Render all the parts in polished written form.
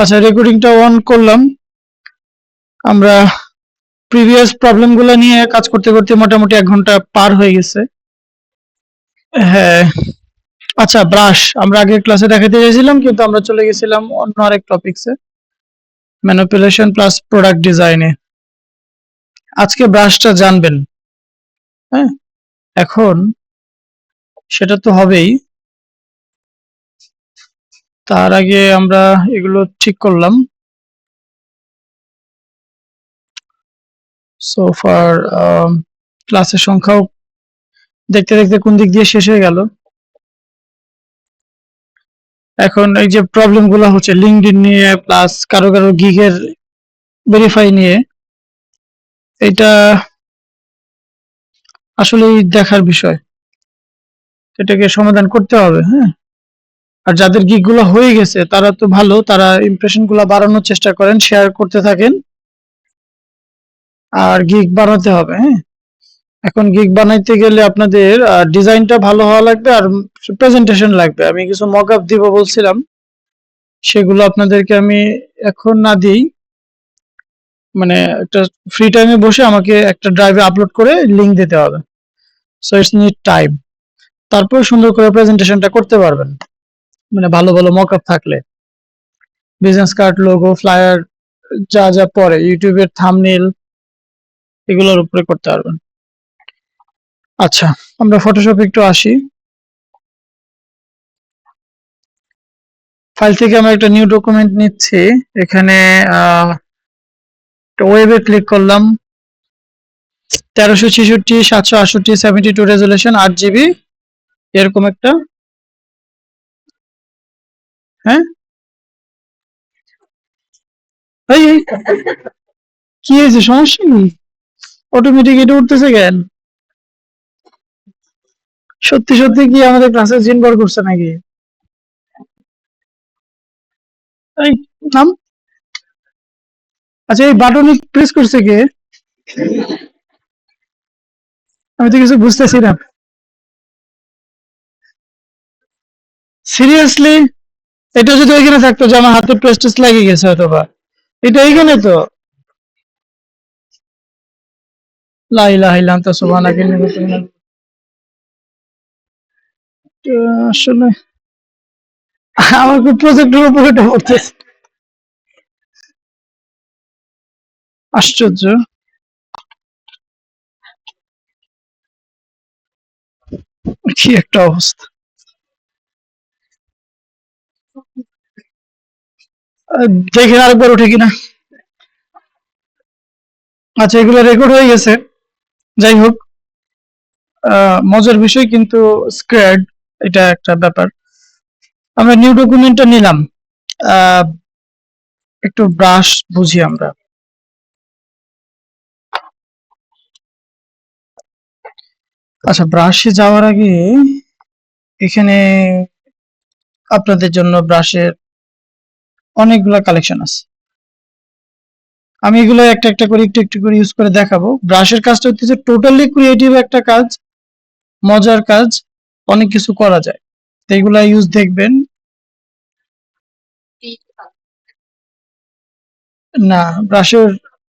আচ্ছা, রেকর্ডিংটা অন করলাম। আমরা প্রিভিয়াস প্রবলেমগুলো নিয়ে কাজ করতে করতে মোটামুটি 1 ঘন্টা পার হয়ে গেছে। হ্যাঁ। আচ্ছা, ব্রাশ আমরা আগের ক্লাসে দেখাতে চাইছিলাম, কিন্তু আমরা চলে গেছিলাম অন্য আরেক টপিকসে, ম্যানিপুলেশন প্লাস প্রোডাক্ট ডিজাইনে। আজকে ব্রাশটা জানবেন। হ্যাঁ, এখন সেটা তো হবেই, তার আগে আমরা এগুলো ঠিক করলাম। সো ফার ক্লাসের সংখ্যাও দেখতে দেখতে কোন দিক দিয়ে শেষ হয়ে গেল। এখন এই যে প্রবলেম গুলো হচ্ছে লিঙ্কডইন নিয়ে প্লাস কারো কারো গিগের ভেরিফাই নিয়ে, এটা আসলেই দেখার বিষয়, এটাকে সমাধান করতে হবে। হ্যাঁ, আর যাদের গিগ গুলো হয়ে গেছে তারা তো ভালো, তারা ইমপ্রেশন গুলো বাড়ানোর চেষ্টা করেন, শেয়ার করতে থাকেন, আর গিগ বানাতে হবে। হ্যাঁ, এখন গিগ বানাইতে গেলে আপনাদের ডিজাইনটা ভালো হওয়া লাগবে আর প্রেজেন্টেশন লাগবে। আমি কিছু মক আপ দিব বলছিলাম, সেগুলো আপনাদেরকে আমি এখন না দিই, মানে একটা ফ্রি টাইমে বসে আমাকে একটা ড্রাইভে আপলোড করে লিংক দিতে হবে। সো ইটস নিড টাইম, তারপর সুন্দর করে প্রেজেন্টেশনটা করতে পারবেন, মানে ভালো ভালো মক আপ থাকলে, বিজনেস কার্ড, লোগো, ফ্লায়ার, যা যা পরে ইউটিউবের থাম্বনেল, এগুলোর উপরে করতে পারবেন। আচ্ছা, আমরা ফটোশপে একটু আসি। ফাইল থেকে আমরা একটা নিউ ডকুমেন্ট নিচ্ছি। এখানে ওয়েবে ক্লিক করলাম, 1366 768 রেজুলেশন, 8 GB, এরকম একটা। হ্যাঁ, এই এই, কি হয়েছে, সমস্যা কি? অটোমেটিক এটা উঠতেছে কেন? সত্যি সত্যি কি আমাদের ক্লাসে জিন বার করছে নাকি? এই, নাম। আচ্ছা, এই বাটন প্রেস করছে কে? আমি তো কিছু বুঝতেছি না। সিরিয়াসলি, এটা যদি ওইখানে থাকতো যে আমার হাতে প্রেস টেস লাগিয়ে গেছে হয়তো বা, এটা এইখানে তো। লা ইলাহা ইল্লা আনতা সুবহানাকা ইন্নী কুনতু মিনাল। আসলে আমার প্রজেক্টের উপর এটা পড়তেছে, আশ্চর্য। কি একটা অবস্থা। দেখে আরেকবার ওঠে কিনা। আচ্ছা, এগুলো রেকর্ড হয়ে গেছে। যাই হোক, মজার বিষয় কিন্তু স্কোয়ার্ড, এটা একটা ব্যাপার। আমরা নিউ ডকুমেন্টটা নিলাম। আহ, একটু ব্রাশ বুঝি আমরা। আচ্ছা, ব্রাশে যাওয়ার আগে এখানে আপনাদের জন্য ব্রাশের অনেকগুলো কালেকশন আছে। আমি এগুলো একটা একটা করে একটু একটু করে ইউজ করে দেখাবো। ব্রাশের কাজটা হচ্ছে টোটালি ক্রিয়েটিভ একটা কাজ, মজার কাজ, অনেক কিছু করা যায়, তো এগুলা ইউজ দেখবেন। না, ব্রাশের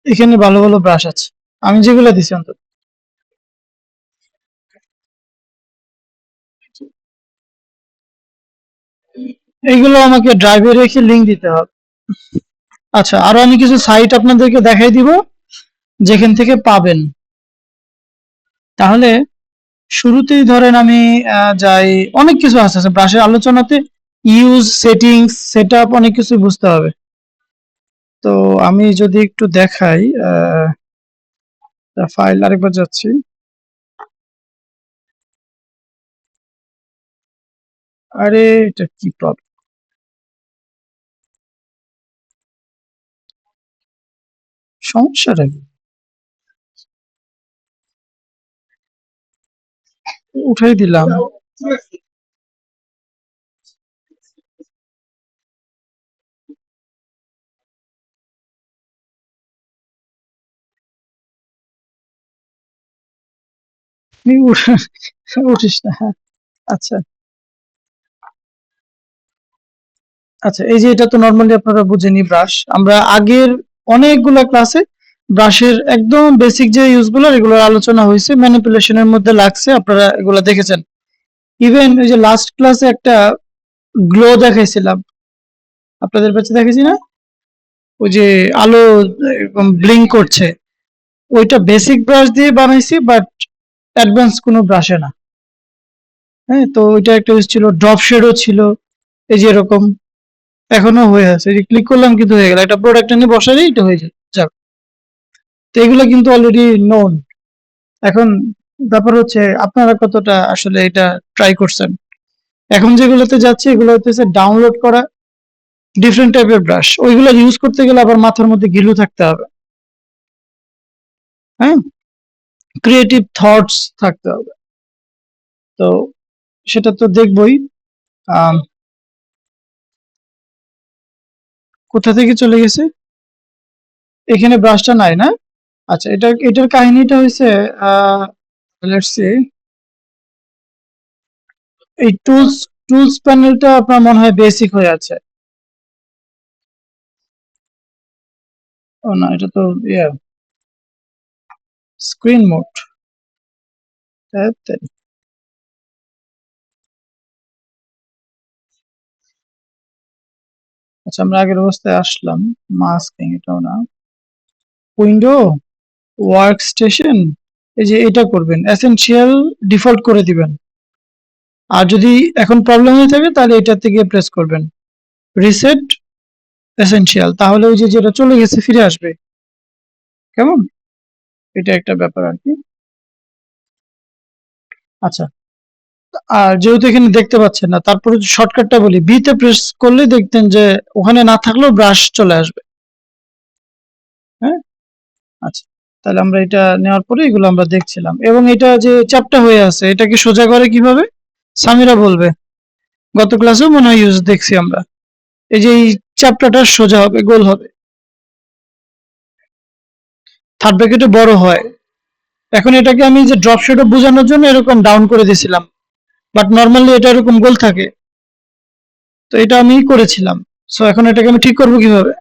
এখানে ভালো ভালো ব্রাশ আছে, আমি যেগুলো দিছি অন্তত। এইগুলো আমাকে ড্রাইভে রেখে লিংক দিতে হবে। আচ্ছা, আরো আমি কিছু সাইট আপনাদেরকে দেখাই দিব যেখান থেকে পাবেন। তাহলে শুরুতেই ধরেন আমি যাই, অনেক কিছু আছে ব্রাশের আলোচনাতে, ইউজ, সেটিংস, সেটআপ, অনেক কিছু বুঝতে হবে। তো আমি যদি একটু দেখাই, ফাইল আরেকবার যাচ্ছি। আরে, এটা কি প্রবলেম, সমস্যাটা কি? উঠাই দিলাম। উঠিস না, হ্যাঁ। আচ্ছা, আচ্ছা, এই যে এটা তো নরমালি আপনারা বুঝেনি ব্রাশ। আমরা আগের অনেকগুলা ক্লাসে ব্রাশের একদম বেসিক যে ইউজগুলো এগুলোর আলোচনা হয়েছে, ম্যানিপুলেশনের মধ্যে লাগছে, আপনারা এগুলো দেখেছেন। ইভেন ওই যে লাস্ট ক্লাসে একটা গ্লো দেখাইছিলাম, আপনাদের কাছে দেখেছি না, ওই যে আলো এরকম ব্লিঙ্ক করছে, ওইটা বেসিক ব্রাশ দিয়ে বানাইছি, বাট অ্যাডভান্স কোনো ব্রাশে না। হ্যাঁ, তো ওইটা একটা ইউজ ছিল, ড্রপ শেডও ছিল, এই যে এরকম এখনো হয়ে আছে, এই যে ক্লিক করলাম কিন্তু হয়ে গেল, একটা প্রোডাক্ট এনে বসালেই এটা হয়ে যায় যাক। তো এগুলো কিন্তু অলরেডি নোন। এখন ব্যাপার হচ্ছে আপনারা কতটা আসলে এটা ট্রাই করছেন। এখন যেগুলোতে যাচ্ছে এগুলো হচ্ছে ডাউনলোড করা ডিফারেন্ট টাইপের ব্রাশ, ওইগুলো ইউজ করতে গেলে আবার মাথার মধ্যে গিলু থাকতে হবে। হ্যাঁ, ক্রিয়েটিভ থটস থাকতে হবে। তো সেটা তো দেখবই। আম, কোথা থেকে চলে গেছে? এখানে ব্রাশটা নাই না? আচ্ছা, এটার কাহিনীটা হয়েছে, লেটস সি, এই টুলস প্যানেলটা আপনার মনে হয় বেসিক হয়ে আছে। ও না, এটা তো ইয়ে, স্ক্রিন মোড। আচ্ছা, আমরা আগের অবস্থায় আসলাম। মাস্কিং এটাও না, উইন্ডো, ওয়ার্ক স্টেশন, এই যে এটা করবেন এসেনশিয়াল ডিফল্ট করে দিবেন। আর যদি এখন প্রবলেম হয়ে থাকে তাহলে এটা থেকে প্রেস করবেন রিসেট এসেনশিয়াল, তাহলে ওই যে যেটা চলে গেছে ফিরে আসবে। কেমন? এটা একটা ব্যাপার আর কি। আচ্ছা, আর যেহেতু এখানে দেখতে পাচ্ছেন না, তারপরে শর্টকাটটা বলি, বি তে প্রেস করলে দেখতেন যে ওখানে না থাকলেও ব্রাশ চলে আসবে। হ্যাঁ, আচ্ছা, তাহলে আমরা এটা নেওয়ার পরে এগুলো আমরা দেখছিলাম, এবং এটা যে চ্যাপটা হয়ে আছে এটাকে সোজা করে কিভাবে সামিরা বলবে। গত ক্লাসেও মনে হয় ইউজ দেখছি আমরা। এই যে এই চ্যাপ্টারটা সোজা হবে, গোল হবে, থার্ড ব্র্যাকেটে বড় হয়। এখন এটাকে আমি যে ড্রপ শেডো বোঝানোর জন্য এরকম ডাউন করে দিয়েছিলাম, বাট নর্মালি এটা এরকম গোল থাকে। তো এটা আমি করেছিলাম। সো এখন এটাকে আমি ঠিক করবো কিভাবে?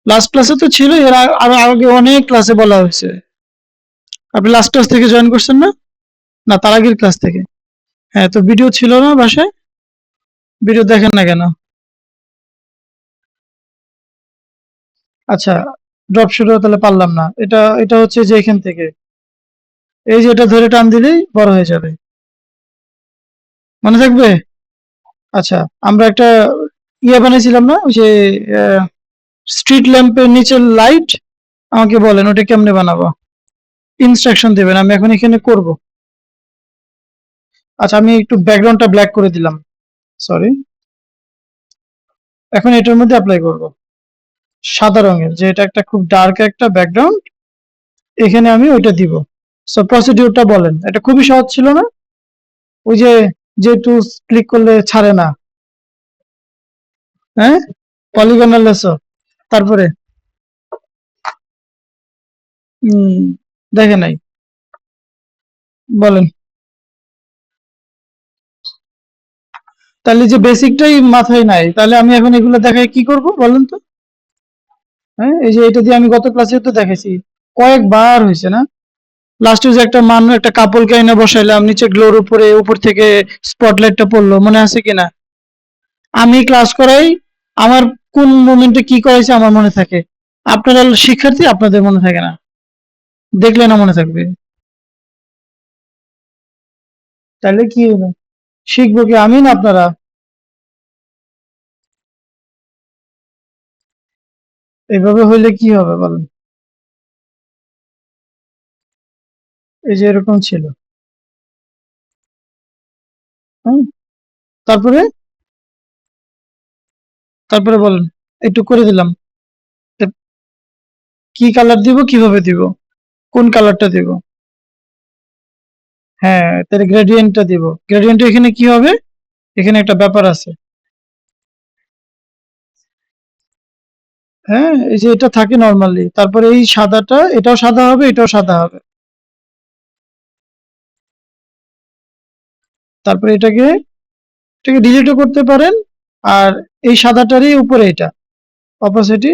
লাস্ট ক্লাসে তো ছিল, এর আরো আগে অনেক ক্লাসে বলা হয়েছে। আপনি লাস্ট ক্লাস থেকে জয়েন করছেন না? না, তার আগের ক্লাস থেকে। হ্যাঁ, তো ভিডিও ছিল না বাসায়? ভিডিও দেখেন না কেন? আচ্ছা, ড্রপ শেডো তাহলে পারলাম না। এটা হচ্ছে যে এখান থেকে এই যে এটা ধরে টান দিলেই বড় হয়ে যাবে। মনে থাকবে? আচ্ছা, আমরা একটা ইয়ে বানাইছিলাম না, ওই যে স্ট্রিট ল্যাম্পের নিচের লাইট, আমাকে বলেন ওটা কেমনে বানাবো, ইনস্ট্রাকশন দেবেন, আমি এখন এখানে করব। আচ্ছা, আমি একটু ব্যাকগ্রাউন্ডটা ব্ল্যাক করে দিলাম, সরি। এখন এটার মধ্যে অ্যাপ্লাই করব সাদা রঙের, যে এটা একটা খুব ডার্ক একটা ব্যাকগ্রাউন্ড, এখানে আমি ওইটা দিব। সো প্রসিডিউরটা বলেন, এটা খুবই সহজ ছিল না? ওই যে যে টুলস ক্লিক করলে ছাড়ে না, হ্যাঁ, পলিগনাল লেসো, তারপরে দেখে নাই, বলেন। তাহলে যে বেসিকটাই মাথায় নাই, তাহলে আমি এখন এগুলো দেখায় কি করব বলেন তো? হ্যাঁ, এই যে এটা দিয়ে আমি গত ক্লাসে তো দেখেছি, কয়েকবার হয়েছে না? লাস্টে যে একটা একটা কাপলকে এনে বসাইলাম, নিচে গ্লোর উপরে, উপর থেকে স্পটলাইটটা পড়লো, মনে আছে কিনা? আমি ক্লাস করাই, আমার কোন মোমেন্টে কি করাইছে আমার মনে থাকে। আপনারা শিক্ষার্থী, আপনাদের মনে থাকে না, দেখলে না মনে থাকবে, তাহলে কি হলো? শিখবো কি আমি না আপনারা? এইভাবে হইলে কি হবে বলেন? এই যে এরকম ছিল। হুম, তারপরে তারপরে বলেন, একটু করে দিলাম। তা কি কালার দিব, কিভাবে দিব, কোন কালারটা দিব? হ্যাঁ, তাহলে গ্রেডিয়েন্টটা দিব। গ্রেডিয়েন্ট এখানে কি হবে? এখানে একটা ব্যাপার আছে। হ্যাঁ, এই যে এটা থাকে নরমালি, তারপরে এই সাদাটা, এটাও সাদা হবে, এটাও সাদা হবে। তারপরে এটাকে এটাকে ডিলিটও করতে পারেন। আর এই সাদাটারই উপরে এটা অপাসিটি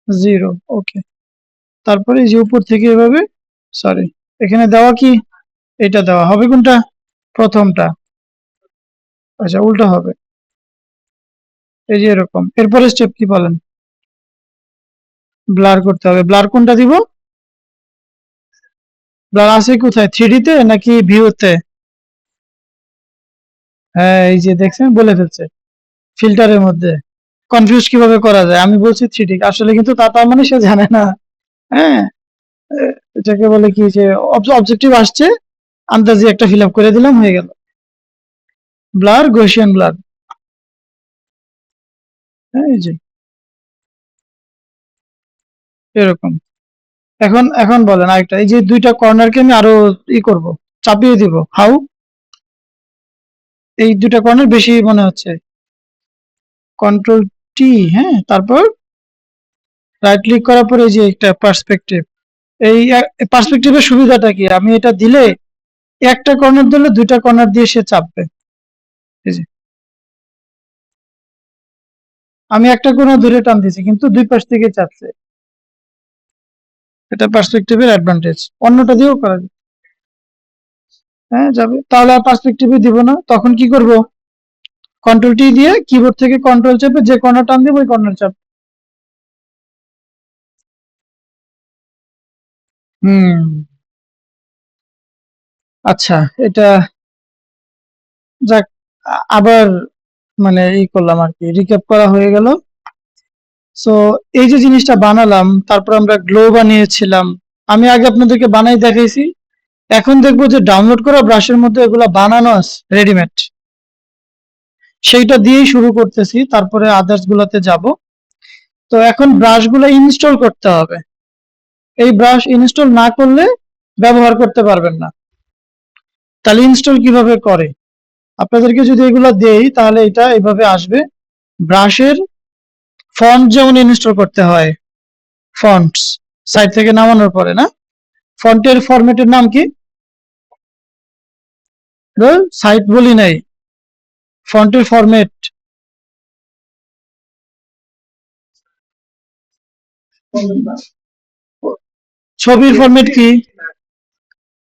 0। ওকে, তারপরে এই যে উপর থেকে এভাবে, সরি এখানে দেওয়া কি, এটা দেওয়া হবে কোনটা, প্রথমটা। আচ্ছা উল্টো হবে, এই যে এরকম। এরপরে স্টেপ কি বলেন? ব্লার করতে হবে। ব্লার কোনটা দিব? ব্লার আছে কোথায়, 3D তে নাকি ভিউতে? হ্যাঁ এই যে দেখছেন, বলে ফেলছে ফিল্টারের মধ্যে। কনফিউজ কিভাবে করা যায়, আমি বলছি 3D, আসলে কিন্তু তার মানে সে জানে না। হ্যাঁ, এটাকে বলে কি যে অবজেক্টিভ আসছে, আন্দাজি একটা ফিল আপ করে দিলাম, হয়ে গেল। Blur, গৌসিয়ান blur. হ্যাঁ এই যে এরকম। এখন এখন বলেন আরেকটা, এই যে দুইটা কর্নারকে আমি আরো করব, চাপিয়ে দিব। হাউ? এই দুইটা কর্নার বেশি মনে হচ্ছে। কন্ট্রোল টি, হ্যাঁ, তারপর রাইট ক্লিক করার পরে এই যে একটা পার্সপেক্টিভ। এই পার্সপেক্টিভের সুবিধাটা কি, আমি এটা দিলে একটা কর্নার দিলে দুইটা কর্নার দিয়ে সে চাপবে। এই যে আমি একটা কর্নার ধরে টান দিয়েছি কিন্তু দুই পাশ থেকে চাপছে। এটা পার্সপেক্টিভের অ্যাডভান্টেজ। অন্যটা দিয়েও করা যায়। হ্যাঁ যাবে, তাহলে আর পার্সপেক্টিভে দিব না, তখন কি করব, কন্ট্রোল টি দিয়ে কিবোর্ড থেকে কন্ট্রোল চেপে যে কর্নার টান দিব ওই কর্নার চাপ। হুম, আচ্ছা এটা যাক, আবার মানে করলাম আর কি, রিক্যাপ করা হয়ে গেল। সো এই যে জিনিসটা বানালাম, তারপর আমরা গ্লো বানিয়েছিলাম, আমি আগে আপনাদেরকে বানাই দেখাইছি। এখন দেখবো যে ডাউনলোড করা ব্রাশের মধ্যে এগুলা বানানো আছে রেডিমেড, সেইটা দিয়েই শুরু করতেছি, তারপরে আদার্স গুলাতে যাব। তো এখন ব্রাশ গুলা ইনস্টল করতে হবে। এই ব্রাশ ইনস্টল না করলে ব্যবহার করতে পারবেন না। তাহলে ইনস্টল কিভাবে করে, আপনাদেরকে যদি এগুলা দেই তাহলে এটা এইভাবে আসবে। ব্রাশের ফন্ট যেমন ইনস্টল করতে হয়, ফন্টস সাইট থেকে নামানোর পরে না, ফন্টের ফরম্যাটের নাম কি, সাইট বলি নাই, ফন্টের ফরম্যাট। ছবির ফরম্যাট কি,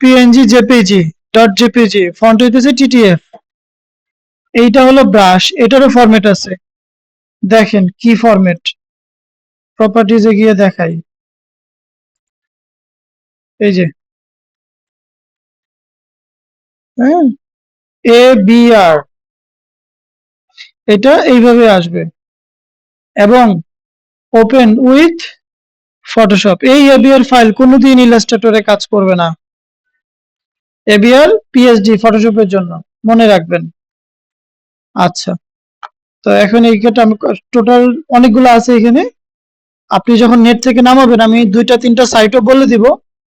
PNG, JPG, dot JPG, font হইতেছে টিটিএফ। এইটা হলো ব্রাশ, এটারও ফরম্যাট আছে। দেখেন কি ফরম্যাট, প্রপার্টিজে গিয়ে দেখাই, এই যে, হ্যাঁ, এ বি আর, এটা এইভাবে আসবে। এবং ওপেন উইথ ফটোশপ, এই এবিআর ফাইল কোনোদিন ইলাস্ট্রেটরে কাজ করবে না। এবিআর পিএসডি ফটোশপের জন্য, মনে রাখবেন। আচ্ছা, তো এখন এইটা আমি টোটাল অনেকগুলো আছে এখানে। আপনি যখন নেট থেকে নামাবেন, আমি দুইটা তিনটা সাইটও বলে দিব,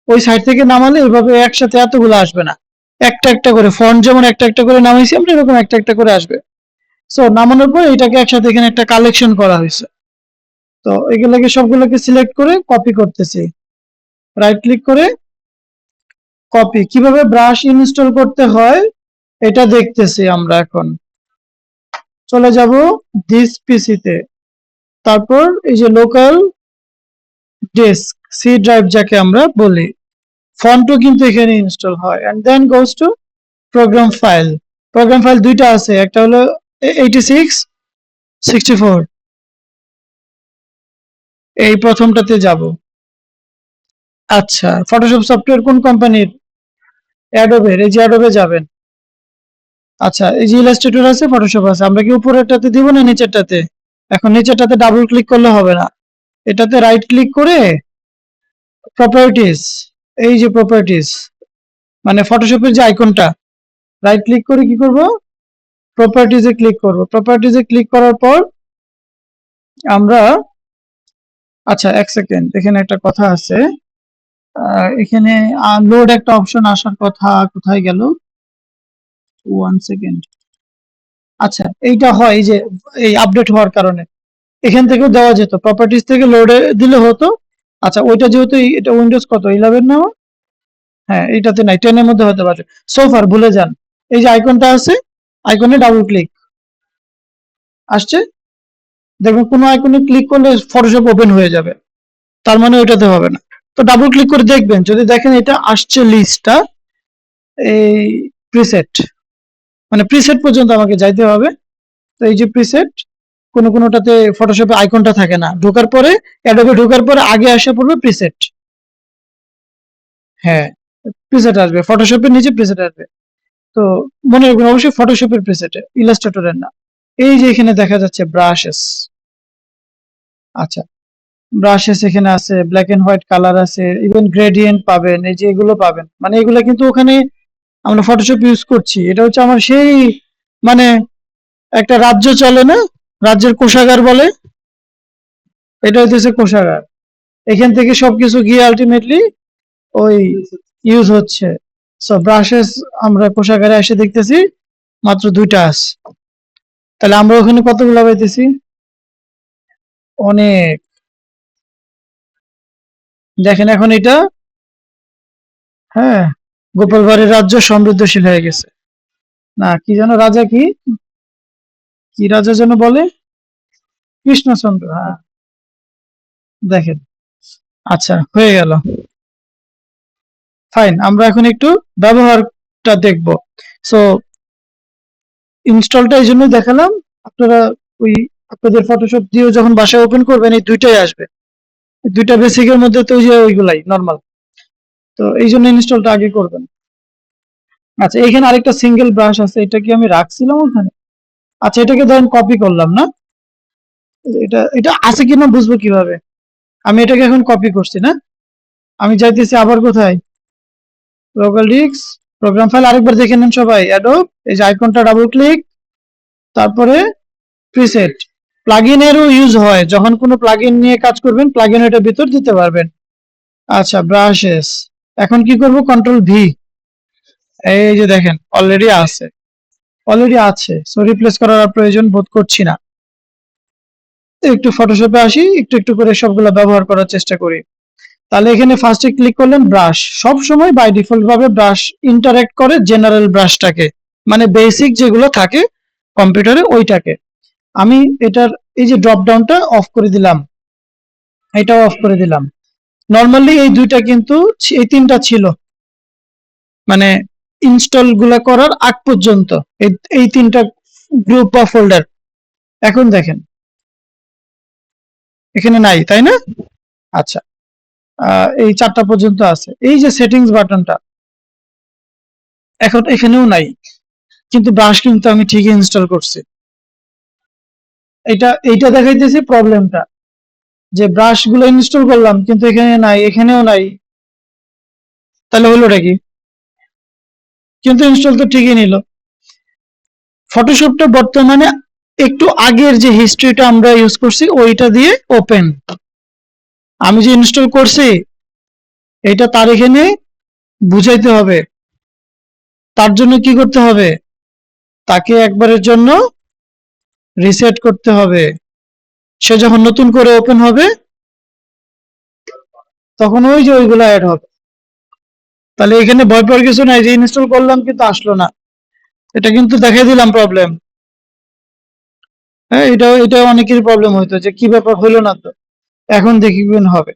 ওই সাইট থেকে নামালে এইভাবে একসাথে এতগুলো আসবে না, একটা একটা করে, ফন্ট যেমন একটা একটা করে নামাইছি আমরা, এরকম একটা একটা করে আসবে। সো নামানোর পর এটাকে একসাথে এখানে একটা কালেকশন করা হয়েছে। তো এগুলোকে সবগুলোকে সিলেক্ট করে কপি করতেছি, রাইট ক্লিক করে কপি। কিভাবে ব্রাশ ইনস্টল করতে হয় এটা দেখতেছি আমরা এখন। চলে যাব দিস পিসিতে, তারপর এই যে লোকাল ডিস্ক, সি ড্রাইভ যাকে আমরা বলি, ফন্টও কিন্তু এখানে ইনস্টল হয়। And then goes to program file. Program file দুইটা আছে, একটা হলো 86, 64, এই প্রথমটাতে যাব। আচ্ছা, ফটোশপ সফটওয়্যার কোন কোম্পানির? অ্যাডোবের, এই যে অ্যাডোবে যাবেন। আচ্ছা, এই যে ইলাস্ট্রেটর আছে, ফটোশপ আছে, আমরা কি উপরেরটাতে দিব না নিচেরটাতে? এখন নিচেরটাতে ডাবল ক্লিক করলে হবে না, এটাতে রাইট ক্লিক করে প্রপার্টিজ, এই যে প্রপার্টিজ মানে ফটোশপের যে আইকনটা, রাইট ক্লিক করে কি করব, প্রপার্টিজে ক্লিক করব। প্রপার্টিজে ক্লিক করার পর আমরা, আচ্ছা এক সেকেন্ড, এখানে একটা কথা আছে, এখানে লোড একটা অপশন আসার কথা, কোথায় গেল, 1 সেকেন্ড। আচ্ছা, এইটা হয় এই যে এই আপডেট হওয়ার কারণে, এখান থেকেও দেওয়া যেত, প্রপার্টিজ থেকে লোডে দিলে হতো। আচ্ছা, ওইটা যেহেতু এটা উইন্ডোজ কত 11 না, হ্যাঁ এইটাতে নাই, 10 এর মধ্যে হতে পারে। সোফার ভুলে যান, এই যে আইকনটা আছে, আইকনে ডাবল ক্লিক আসছে, দেখবেন কোনো আইকনে ক্লিক করলে ফটোশপ ওপেন হয়ে যাবে, তার মানে ওইটাতে হবে না। তো ডাবল ক্লিক করে দেখবেন, যদি দেখেন এটা আসছে লিস্টটা এই প্রিসেট, মানে প্রিসেট পর্যন্ত আমাকে যাইতে হবে। তো এই যে প্রিসেট, কোনোটাতে ফটোশপে আইকনটা থাকে না, ঢোকার পরে অ্যাডোবে ঢোকার পরে আগে আসা পড়বে প্রিসেট। হ্যাঁ, প্রিসেট আসবে, ফটোশপের নিচে প্রিসেট আসবে। তো মনে রাখবেন অবশ্যই ফটোশপের প্রিসেটে, ইলাস্ট্রেটরের না। এই যে এখানে দেখা যাচ্ছে ব্রাশেস, আচ্ছা ব্রাশেস এখানে আছে, ব্ল্যাক এন্ড হোয়াইট কালার আছে, ইভেন গ্রেডিয়েন্ট পাবেন, এই যে এগুলো পাবেন, মানে এগুলো কিন্তু ওখানে আমরা ফটোশপ ইউজ করছি। এটা হচ্ছে আমার সেই মানে একটা রাজ্য চলে না, রাজ্যের কোষাগার বলে, এটা হইতেছে কোষাগার, এখান থেকে সবকিছু গিয়ে আলটিমেটলি ওই ইউজ হচ্ছে। সো ব্রাশেস আমরা কোষাগারে এসে দেখতেছি মাত্র 2টা আছে, তাহলে আমরা ওখানে কতগুলো পাইতেছি, অনেক। দেখেন এখন এটা, হ্যাঁ, গোপাল ভাঁড়ের রাজ্য সমৃদ্ধশীল হয়ে গেছে। না কি যেন রাজা, কি কি রাজা যেন বলে, কৃষ্ণচন্দ্র, হ্যাঁ। দেখেন, আচ্ছা হয়ে গেল, ফাইন। আমরা এখন একটু ব্যবহারটা দেখব। সো ইনস্টলটা এই জন্য দেখালাম, আপনারা ওই আপনাদের ফটোশপ দিয়েও যখন বাসায় ওপেন করবেন এই দুইটাই আসবে, এই দুইটা বেসিকের মধ্যে তো ওই যে ওইগুলাই নর্মাল, তো এই জন্য ইনস্টলটা আগে করবেন। আচ্ছা এখানে আরেকটা সিঙ্গেল ব্রাশ আছে, এটা কি আমি রাখছিলাম ওখানে? আচ্ছা এটাকে ধরেন কপি করলাম না, এটা এটা আছে কিনা বুঝবো কিভাবে? আমি এটাকে এখন কপি করছি না, আমি চাইতেছি আবার কোথায়, লোকাল ডিস্ক, প্রোগ্রাম ফাইল, আরেকবার দেখে নেন সবাই, অ্যাডোব, এই যে আইকনটা ডাবল ক্লিক, তারপরে প্রিসেট। প্লাগইনেরও ইউজ হয়, যখন কোনো প্লাগইন নিয়ে কাজ করবেন প্লাগইন এটার ভিতর দিতে পারবেন। আচ্ছা ব্রাশেস, এখন কি করব, কন্ট্রোল ভি, এই যে দেখেন অলরেডি আছে, অলরেডি আছে, সো রিপ্লেস করার আর প্রয়োজন বোধ করছি না। একটু ফটোশপে আসি, একটু একটু করে সবগুলো ব্যবহার করার চেষ্টা করি। তাহলে এখানে ফার্স্টে ক্লিক করলেন ব্রাশ, সব সময় বাই ডিফল্ট ভাবে ব্রাশ ইন্টারঅ্যাক্ট করে জেনারেল ব্রাশটাকে, মানে বেসিক যেগুলো থাকে কম্পিউটারে ওইটাকে। আমি এটার এই যে ড্রপ ডাউনটা অফ করে দিলাম, এটাও অফ করে দিলাম। নরমালি এই দুইটা কিন্তু এই তিনটা ছিল, মানে ইনস্টল গুলা করার আগ পর্যন্ত এই এই তিনটা গ্রুপ বা ফোল্ডার। এখন দেখেন এখানে নাই, তাই না? আচ্ছা, এই 4টা পর্যন্ত আছে, এই যে সেটিংস বাটনটা এখন এখানেও নাই, কিন্তু ব্রাশ কিন্তু আমি ঠিকই ইনস্টল করছি। এইটা দেখাইতেছি প্রবলেমটা, যে ব্রাশ গুলো ইনস্টল করলাম কিন্তু এখানে নাই, এখানেও নাই, তাহলে হলোটা কি? কিন্তু ইনস্টল তো ঠিকই নিল। ফটোশপটা বর্তমানে একটু আগের যে হিস্ট্রিটা আমরা ইউজ করছি ওইটা দিয়ে ওপেন, আমি যে ইনস্টল করছি এটা তার এখানে বুঝাইতে হবে, তার জন্য কি করতে হবে, তাকে একবারের জন্য রিসেট করতে হবে, সে যখন নতুন করে ওপেন হবে তখন ওই যে ওইগুলো অ্যাড হবে। তাহলে এখানে ভয় পাওয়ার কিছু নাই যে ইনস্টল করলাম কিন্তু আসলো না, এটা কিন্তু দেখাই দিলাম প্রবলেম। হ্যাঁ, এটা অনেকেরই প্রবলেম হইতো যে কি ব্যাপার হলো না, তো এখন দেখবেন হবে।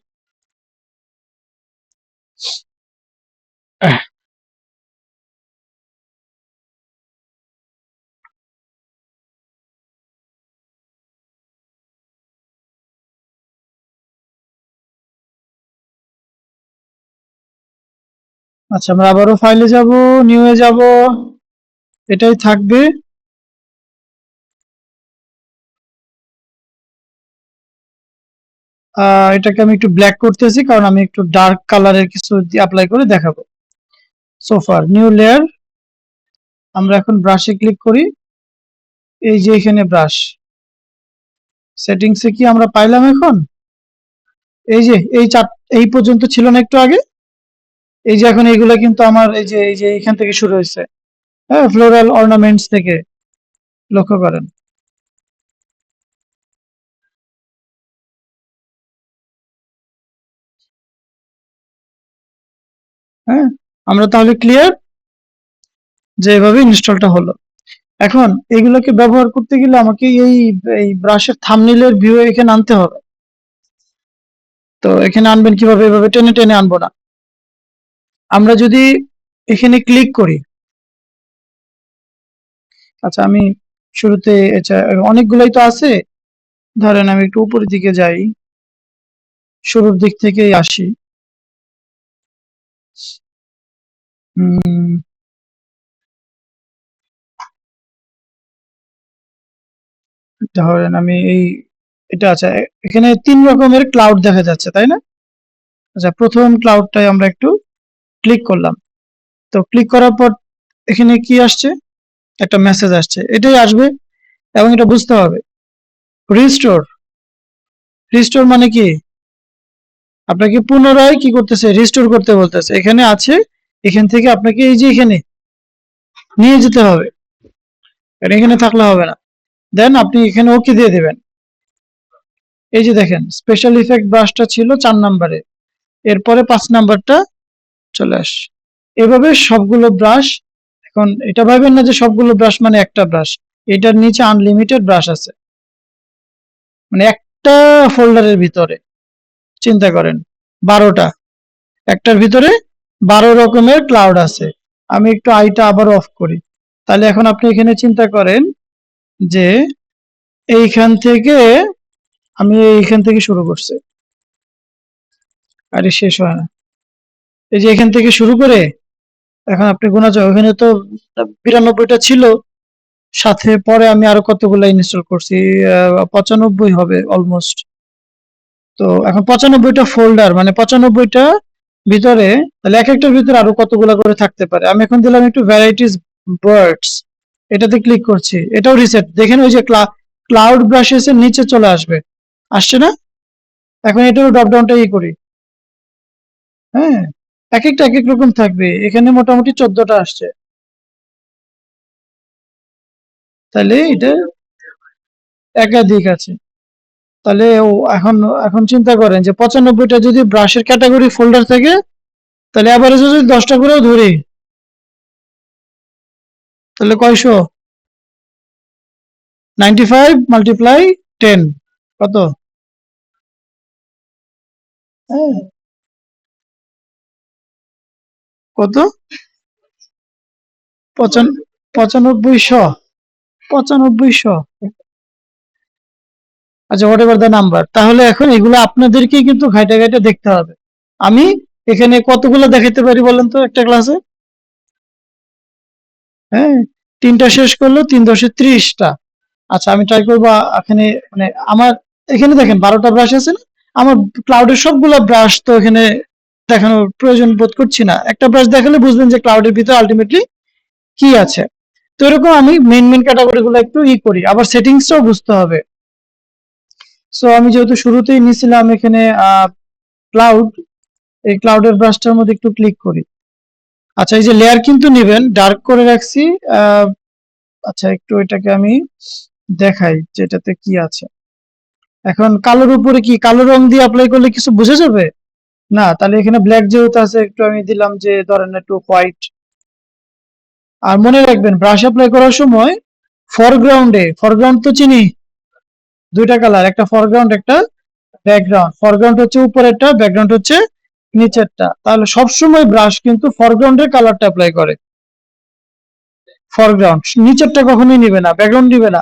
আচ্ছা আমরা আবারও ফাইলে যাব, নিউ এ যাব, এটাই থাকবে। এটাকে আমি একটু ব্ল্যাক করতেছি কারণ আমি একটু ডার্ক কালারের কিছু অ্যাপ্লাই করে দেখাবো। সোফার নিউ লেয়ার, আমরা এখন ব্রাশে ক্লিক করি, এই যে এখানে ব্রাশ সেটিংসে কি আমরা পাইলাম এখন, এই যে এই পর্যন্ত ছিল না একটু আগে, এই যে এখন এইগুলা কিন্তু আমার এই যে এখান থেকে শুরু হয়েছে, হ্যাঁ, ফ্লোরাল অর্নামেন্টস থেকে, লক্ষ্য করেন। হ্যাঁ, আমরা তাহলে ক্লিয়ার যে এভাবে ইনস্টলটা হলো। এখন এগুলোকে ব্যবহার করতে গেলে আমাকে এই ব্রাশের থাম্বনেইলের ভিউ এখানে আনতে হবে। তো এখানে আনবেন কিভাবে? এভাবে টেনে টেনে আনবো না। আমরা যদি এখানে ক্লিক করি, আচ্ছা আমি শুরুতে অনেকগুলাই তো আছে, ধরেন আমি একটু উপরের দিকে যাই, শুরুর দিক থেকেই আসি। ধরেন আমি এটা আচ্ছা, এখানে 3 রকমের ক্লাউড দেখা যাচ্ছে, তাই না? আচ্ছা, প্রথম ক্লাউডটাই আমরা একটু ক্লিক করলাম। তো ক্লিক করার পর এখানে কি আসছে? একটা মেসেজ আসছে, এটাই আসবে এবং এটা বুঝতে হবে। রিস্টোর, রিস্টোর মানে কি? আপনাকে পুনরায় কি করতেছে? রিস্টোর করতে বলতেছে। এখানে আছে, এখান থেকে আপনাকে এই যে এখানে নিয়ে যেতে হবে, এটা এখানে থাকলে হবে না। দেন আপনি এখানে ওকে দিয়ে দেবেন। এই যে দেখেন, স্পেশাল ইফেক্ট ব্রাশটা ছিল 4 নম্বরে, এরপরে 5 নাম্বারটা চলে আসে। এভাবে সবগুলো ব্রাশ, এখন এটা ভাবেন না যে সবগুলো ব্রাশ মানে একটা ব্রাশ, এটার নিচে আনলিমিটেড ব্রাশ আছে, মানে একটা ফোল্ডারের ভিতরে চিন্তা করেন 12টা, একটার ভিতরে 12 রকমের ক্লাউড আছে। আমি একটু আইটা আবার অফ করি, তাহলে এখন আপনি এখানে চিন্তা করেন যে এইখান থেকে আমি এইখান থেকে শুরু করছি, আরে শেষ হয় না। এই যে এখান থেকে শুরু করে এখন আপনি গোনা যায়, ওখানে তো 92টা ছিল, সাথে পরে আমি আরো কতগুলো ইনস্টল করছি, 95 হবে অলমোস্ট। তো এখন 95টা ফোল্ডার, মানে 95টা ভিতরে, তাহলে এক একটার ভিতরে আরো কতগুলো করে থাকতে পারে। আমি এখন দিলাম একটু ভ্যারাইটিস বার্ডস, এটাতে ক্লিক করছি, এটাও রিসেট। দেখেন ওই যে ক্লাউড ব্রাশেস এর নিচে চলে আসবে, আসছে না? এখন এটারও ড্রপ ডাউনটা করি, হ্যাঁ, এক একটা এক এক রকম থাকবে। এখানে মোটামুটি 14টা আসছে, তাহলে এটা একাধিক আছে। তাহলে এখন এখন চিন্তা করেন যে 95টা যদি ব্রাশের ক্যাটাগরি ফোল্ডার থাকে, তাহলে অ্যাভারেজে যদি 10টা করেও ধরি, তাহলে কয়শো? 95 মাল্টিপ্লাই 10, কত? হ্যাঁ, কত? 9500, 9500। আচ্ছা, হোয়াট এভার দ্য নাম্বার, তাহলে এখন এগুলো আপনাদেরকেই কিন্তু ঘাইটে ঘাইটে দেখতে হবে। আমি এখানে কতগুলো দেখাতে পারি বলেন তো একটা ক্লাসে? হ্যাঁ, 3টা শেষ করলো, 3×10 = 30টা। আচ্ছা, আমি ট্রাই করবো এখানে, মানে আমার এখানে দেখেন 12টা ব্রাশ আছে না? আমার ক্লাউডের সবগুলো ব্রাশ তো এখানে দেখানোর প্রয়োজন বোধ করছি না। একটা ব্রাশ দেখালে বুঝবেন যে ক্লাউডের ভিতরে আলটিমেটলি কি আছে। তো এরকম আমি মেইন ক্যাটাগরি গুলো একটু করি, আবার সেটিংসটাও বুঝতে হবে। সো আমি যেহেতু শুরুতেই নিয়েছিলাম এখানে ক্লাউড, এই ক্লাউডের ব্রাশটার মধ্যে একটু ক্লিক করি। আচ্ছা, এই যে লেয়ার কিন্তু নেবেন, ডার্ক করে রাখছি। আচ্ছা, একটু এটাকে আমি দেখাই যে এটাতে কি আছে। এখন কালোর উপরে কি কালো রং দিয়ে অ্যাপ্লাই করলে কিছু বোঝা যাবে না? তাহলে এখানে ব্ল্যাক যেহেতু আছে, একটু আমি দিলাম যে ধরেন একটু হোয়াইট। আর মনে রাখবেন, ব্রাশ অ্যাপ্লাই করার সময় ফরগ্রাউন্ড তো চিনি, 2টা কালার, একটা ফরগ্রাউন্ড একটা ব্যাকগ্রাউন্ড। ফরগ্রাউন্ড হচ্ছে উপরেরটা, ব্যাকগ্রাউন্ড হচ্ছে নিচেরটা। তাহলে সবসময় ব্রাশ কিন্তু ফরগ্রাউন্ডের কালারটা অ্যাপ্লাই করে, ফরগ্রাউন্ড। নিচেরটা কখনোই নিবে না, ব্যাকগ্রাউন্ড নিবে না।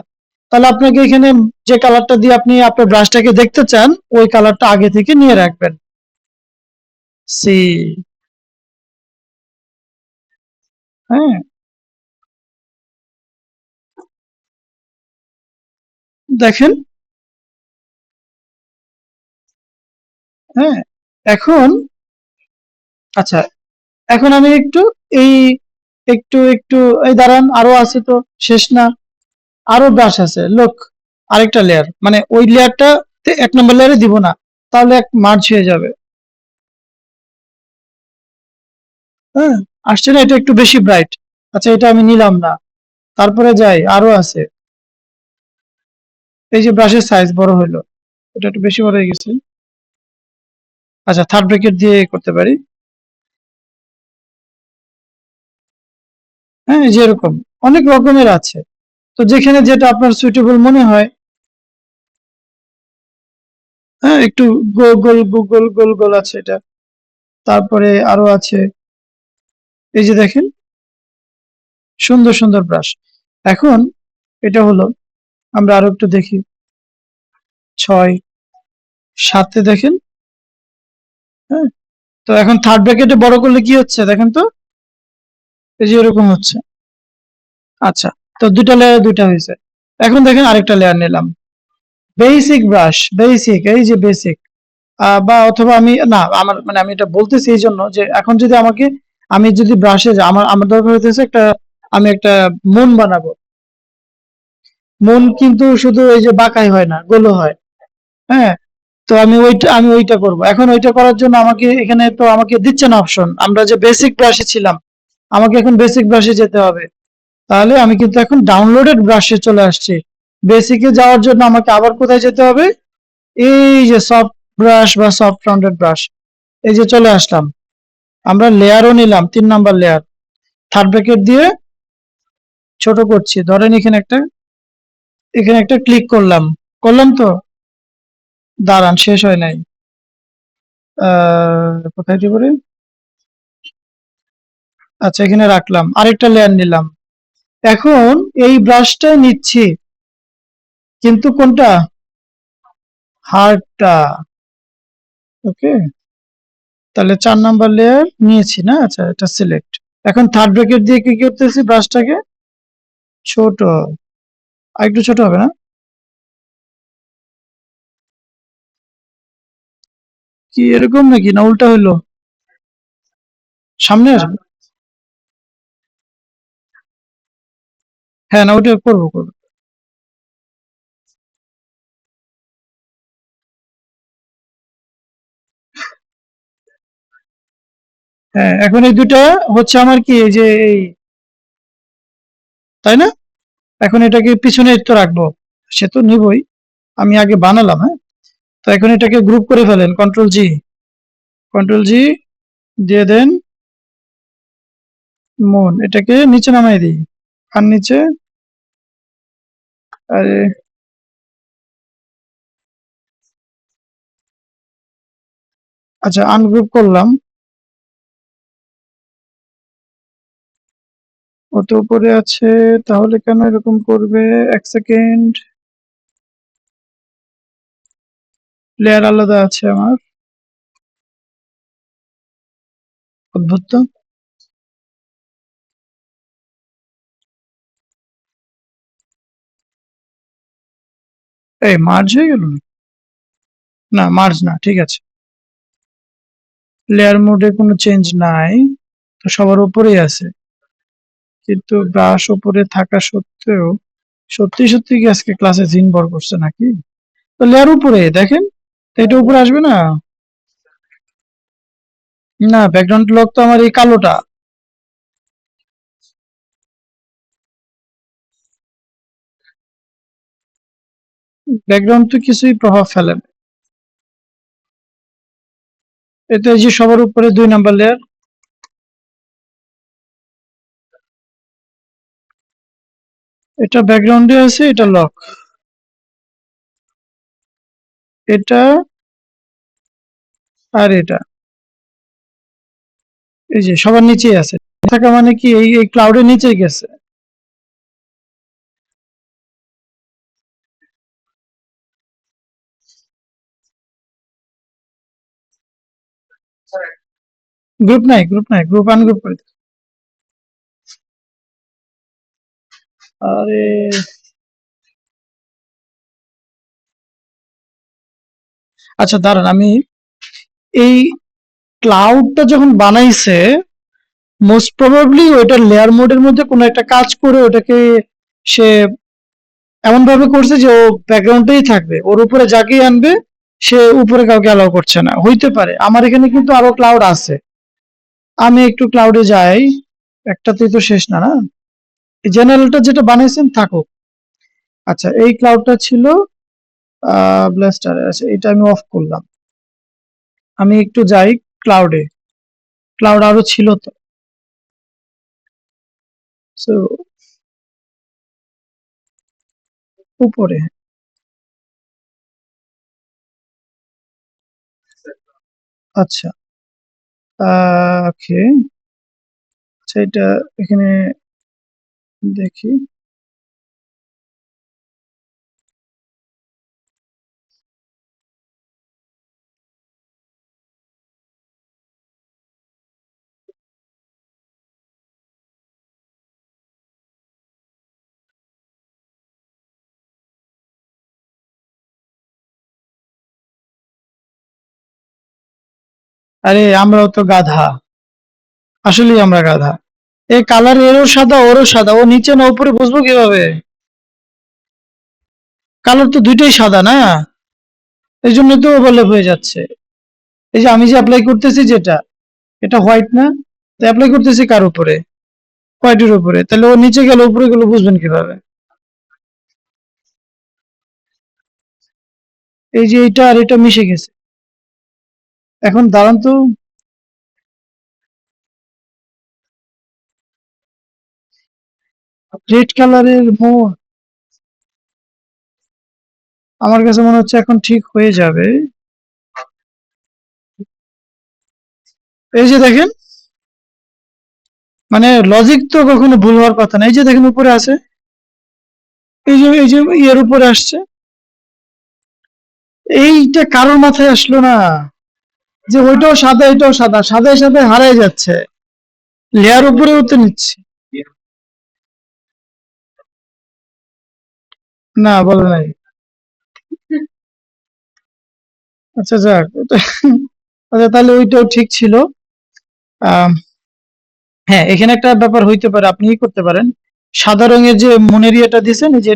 তাহলে আপনাকে এখানে যে কালারটা দিয়ে আপনি আপনার ব্রাশটাকে দেখতে চান, ওই কালারটা আগে থেকে নিয়ে রাখবেন। সি, হ্যাঁ, দেখেন, হ্যাঁ, এখন আচ্ছা, এখন আমি একটু এই একটু এই দাঁড়ান, আরো আছে তো, শেষ না, আরো ব্রাশ আছে, লোক, আরেকটা লেয়ার, মানে ওই লেয়ারটা 1 নম্বর লেয়ারে দিব না, তাহলে এক মার্চ হয়ে যাবে। হ্যাঁ, আসছে না? এটা একটু বেশি ব্রাইট। আচ্ছা, এটা আমি নিলাম না, তারপরে যাই, আরো আছে। এই যে ব্রাশের সাইজ বড় হলো, এটা একটু বেশি বড় হয়ে গেছে। আচ্ছা, থার্ড ব্র্যাকেট দিয়ে করতে পারি। হ্যাঁ, যে এরকম অনেক রকমের আছে। তো যেখানে যেটা আপনার সুইটেবল মনে হয়, হ্যাঁ, একটু গোল গোল গোল গোল গোল আছে এটা, তারপরে আরো আছে, এই যে দেখেন সুন্দর সুন্দর ব্রাশ। এখন এটা হলো, আমরা আরো একটু দেখি, 6 7 দেখেন, হ্যাঁ। তো এখন থার্ড ব্র্যাকেটে বড় করলে কি হচ্ছে দেখেন তো, এই যে এরকম হচ্ছে। আচ্ছা, তো দুটা লেয়ার দুটা হয়েছে। এখন দেখেন আরেকটা লেয়ার নিলাম, বেসিক ব্রাশ, বেসিক, এই যে বেসিক, বা অথবা আমি না, আমার মানে আমি এটা বলতেছি এই জন্য যে এখন যদি আমাকে, আমি যদি ব্রাশে আমার আমার দরকার হইতেছে একটা, আমি একটা মন বানাবো। মন কিন্তু শুধু এই যে বাঁকাই হয় না, গোলও হয়, হ্যাঁ। তো আমি ওইটা করব। এখন ওইটা করার জন্য আমাকে এখানে তো আমাকে দিচ্ছে না অপশন, আমরা যে বেসিক ব্রাশে ছিলাম, আমাকে এখন বেসিক ব্রাশে যেতে হবে। তাহলে আমি কিন্তু এখন ডাউনলোডেড ব্রাশে চলে আসছি। বেসিকে যাওয়ার জন্য আমাকে আবার কোথায় যেতে হবে, এই যে সফট ব্রাশ বা সফট রাউন্ডেড ব্রাশ, এই যে চলে আসলাম। আমরা লেয়ারও নিলাম, 3 নাম্বার লেয়ার, থার্ড ব্র্যাকেট দিয়ে ছোট করছি, ধরেন এখানে একটা ক্লিক করলাম, করলাম তো, দাঁড়ান শেষ হয় নাই, কোথায় দিব রে, আচ্ছা এখানে রাখলাম, আরেকটা লেয়ার নিলাম। এখন এই ব্রাশটা নিচ্ছি, কিন্তু কোনটা, হার্ডটা, ওকে। তাহলে 4 নাম্বার লেয়ার নিয়েছি না, আচ্ছা এটা সিলেক্ট। এখন থার্ড ব্র্যাকেট দিয়ে কি করতেছি, ব্রাশটাকে ছোট, আর একটু ছোট হবে না, কি এরকম নাকি, না উল্টা হইলো, সামনে আসবে, হ্যাঁ না ওটা করবো করবো। হ্যাঁ, এখন এই দুটা হচ্ছে আমার কি, এই যে এই, তাই না, এখন এটাকে পিছনে তো রাখবো, সে তো নিবই, আমি আগে বানালাম, হ্যাঁ। তো এখন এটাকে গ্রুপ করে ফেলেন, কন্ট্রোল জি, কন্ট্রোল জি দিয়ে দেন, মন, এটাকে নিচে নামাই দিই, আর নিচে, আরে আচ্ছা আনগ্রুপ করলাম, ও তো উপরে আছে, তাহলে কেন এরকম করবে, 1 সেকেন্ড, লেয়ার আলাদা আছে আমার, অদ্ভুত তো, এই মার্জ হয়ে গেল, না মার্জ না, ঠিক আছে, লেয়ার মোডে কোনো চেঞ্জ নাই, তো সবার উপরেই আছে, কিন্তু ব্রাশ উপরে থাকা সত্ত্বেও, সত্যি সত্যি কি আজকে ক্লাসে জিন ভর করছে নাকি, তো লেয়ার উপরে দেখেন, তো এটা উপরে আসবে না, না ব্যাকগ্রাউন্ড লক তো আমার এই কালোটা, ব্যাকগ্রাউন্ড তো কিছুই প্রভাব ফেলে না। এটা এই যে সবার উপরে 2 নাম্বার লেয়ার, এটা ব্যাকগ্রাউন্ডে আছে, এটা লক, এটা আর এটা, এই যে সবার নিচেই আছে, থাকা মানে কি এই ক্লাউডের নিচে গেছে, গ্রুপ নাই, গ্রুপ আনগ্রুপ করে দিন। আরে আচ্ছা দাঁড়ান, আমি এই ক্লাউডটা যখন বানাইছে, মোস্ট প্রবাবলি ওইটার লেয়ার মোডের মধ্যে কোনো একটা কাজ করে ওটাকে সে এমন ভাবে করছে যে ও ব্যাকগ্রাউন্ডেই থাকবে, ওর উপরে যাকেই আনবে সে উপরে কাউকে অ্যালাউ করছে না, হইতে পারে। আমার এখানে কিন্তু আরো ক্লাউড আছে, আমি একটু ক্লাউডে যাই, একটাতেই তো শেষ না, না, এই জেনারেলটা যেটা বানাইছেন থাকুক। আচ্ছা এই ক্লাউডটা ছিল ব্লাস্টার, আচ্ছা এটা আমি অফ করলাম, আমি একটু যাই ক্লাউডে, ক্লাউড আরো ছিল তো, সো উপরে। আচ্ছা, ওকে। আচ্ছা, এটা এখানে দেখি। আরে আমরাও তো গাধা, আসলেই আমরা গাধা। এই কালার এরও সাদা ওরও সাদা, ও নিচে না উপরে বুঝবো কিভাবে? কালার তো দুইটাই সাদা না, এই জন্য তো ওভারল্যাপ হয়ে যাচ্ছে। এই যে আমি যে অ্যাপ্লাই করতেছি যেটা, এটা হোয়াইট না, তো অ্যাপ্লাই করতেছি কার উপরে? হোয়াইটের উপরে, তাহলে ও নিচে গেল উপরে গেল বুঝবেন কিভাবে? এই যে এটা আর এটা মিশে গেছে। এখন দাঁড়ান তো, রেড কালারের মোড়, আমার কাছে মনে হচ্ছে এখন ঠিক হয়ে যাবে। এই যে দেখেন, মানে লজিক তো কখনো ভুল হওয়ার কথা না। এই যে দেখেন উপরে আছে, এই যে এর উপরে আসছে। এইটা কারোর মাথায় আসলো না যে ওইটাও সাদা এটাও সাদা, সাদায় সাদায় হারাই যাচ্ছে, লেয়ার উপরে উঠতে নিচ্ছে। না, বলে নাই। আচ্ছা, যাক আচ্ছা, তাহলে ওইটাও ঠিক ছিল। আহ হ্যাঁ, এখানে একটা ব্যাপার হইতে পারে, আপনি কি করতে পারেন, সাদা রঙের যে মনের ইয়েটা দিয়েছেন, এই যে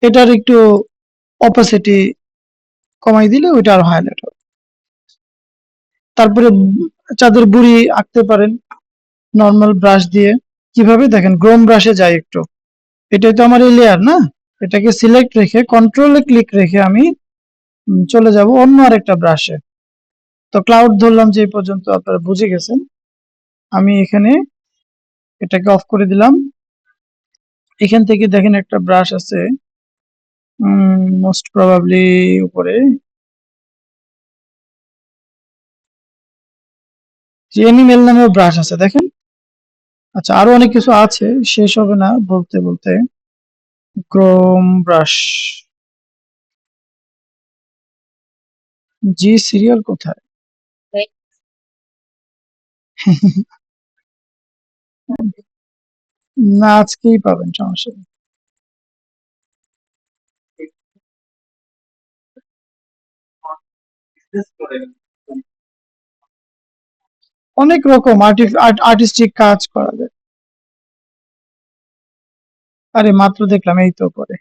এটার একটু অপাসিটি কমাই দিলে ওইটা আর হাইলাইট হবে। তারপরে চাঁদের বুড়ি আঁকতে পারেন নর্মাল ব্রাশ দিয়ে। কিভাবে দেখেন, গ্রোম ব্রাশে যাই একটু, এটাই তো আমার এই লেয়ার না, এটাকে সিলেক্ট রেখে কন্ট্রোলে ক্লিক রেখে আমি চলে যাব অন্য আরেকটা ব্রাশে। তো ক্লাউড ধরলাম, যে এই পর্যন্ত আপনারা বুঝে গেছেন। আমি এখানে এটাকে অফ করে দিলাম। এখান থেকে দেখেন একটা ব্রাশ আছে, মোস্ট প্রবাবলি উপরে এনিমেল নামেও ব্রাশ আছে দেখেন। আচ্ছা, আরো অনেক কিছু আছে, শেষ হবে না বলতে বলতে। ক্রোম ব্রাশ, জি সিরিয়াল কোথায়? না, আজকেই পাবেন, সমস্যা নেই। অনেক রকম আর্টিস্টিক কাজ করা যায়। আরে মাত্র দেখলাম, এই তো পরে।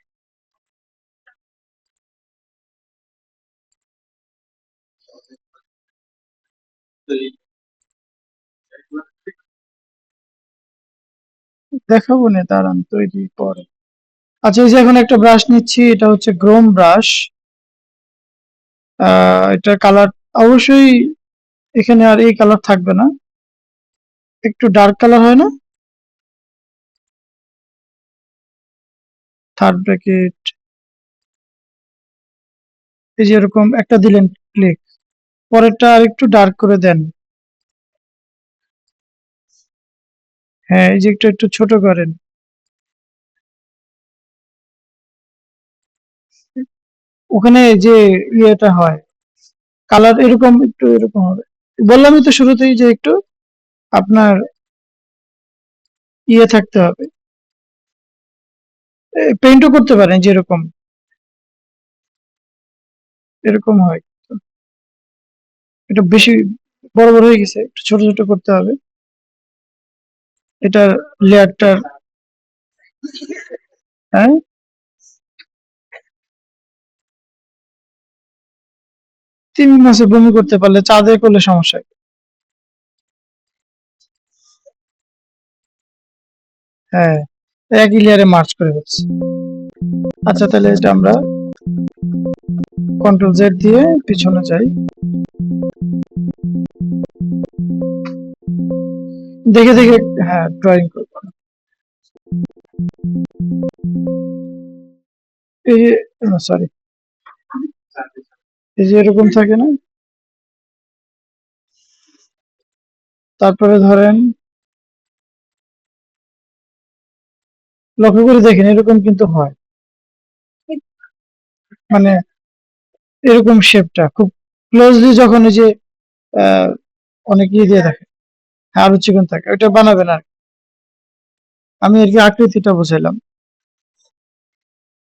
দেখাবো না, দাঁড়ান তৈরি পরে। আচ্ছা, এই যে এখন একটা ব্রাশ নিচ্ছি, এটা হচ্ছে গ্রোম ব্রাশ। এটা কালার অবশ্যই এখানে আর এই কালার থাকবে না, একটু ডার্ক কালার হয় না? থার্ড ব্র্যাকেট, এই যে এরকম একটা দিলেন ক্লিক, পরেরটা আর একটু ডার্ক করে দেন। হ্যাঁ, এই যে একটু একটু ছোট করেন। ওখানে যে ইয়েটা হয়, কালার এরকম একটু এরকম হবে। বললামই তো শুরুতেই যে একটু আপনার ইয়ে থাকতে হবে, পেইন্টও করতে পারেন যেরকম এরকম হয়। তো এটা বেশি বড় বড় হয়ে গেছে, একটু ছোট ছোট করতে হবে এটার লেয়ারটার। হ্যাঁ, 3 মাসে বমি করতে পারলে চাঁদে করলে সমস্যা কি? হ্যাঁ, একই লেয়ারে মার্চ করে ফেলছি। আচ্ছা, তাহলে এটা আমরা কন্ট্রোল জেড দিয়ে পিছনে যাই, দেখে দেখে। হ্যাঁ, ড্রয়িং করবো। এই যে, সরি, এই যে এরকম থাকে না, তারপরে ধরেন লক্ষ্য করে দেখেন এরকম কিন্তু হয়, মানে এরকম শেপটা খুব ক্লোজলি যখন এই যে আহ, অনেক ইয়ে দিয়ে থাকে, হ্যাঁ, আরো চিকন থাকে, ওইটা বানাবেন আর কি। আমি আর কি আকৃতিটা বুঝাইলাম।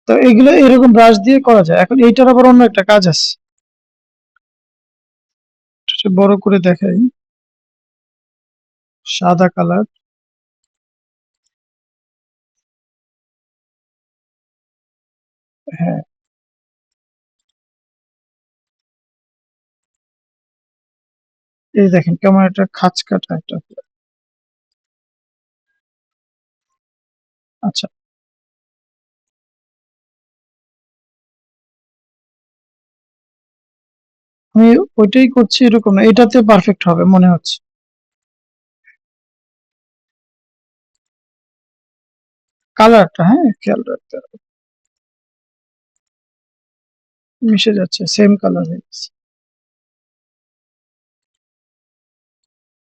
তো এগুলো এরকম ব্রাশ দিয়ে করা যায়। এখন এইটার আবার অন্য একটা কাজ আছে, সেটা বড় করে দেখাই। সাদা কালার, হ্যাঁ, এই দেখেন কেমন একটা খাঁজ কাটা একটা। আচ্ছা, আমি ওইটাই করছি, এরকম না, এটাতে পারফেক্ট হবে মনে হচ্ছে। কালারটা, হ্যাঁ, খেয়াল রাখতে হবে। মিশে যাচ্ছে, সেম কালার হয়ে গেছে।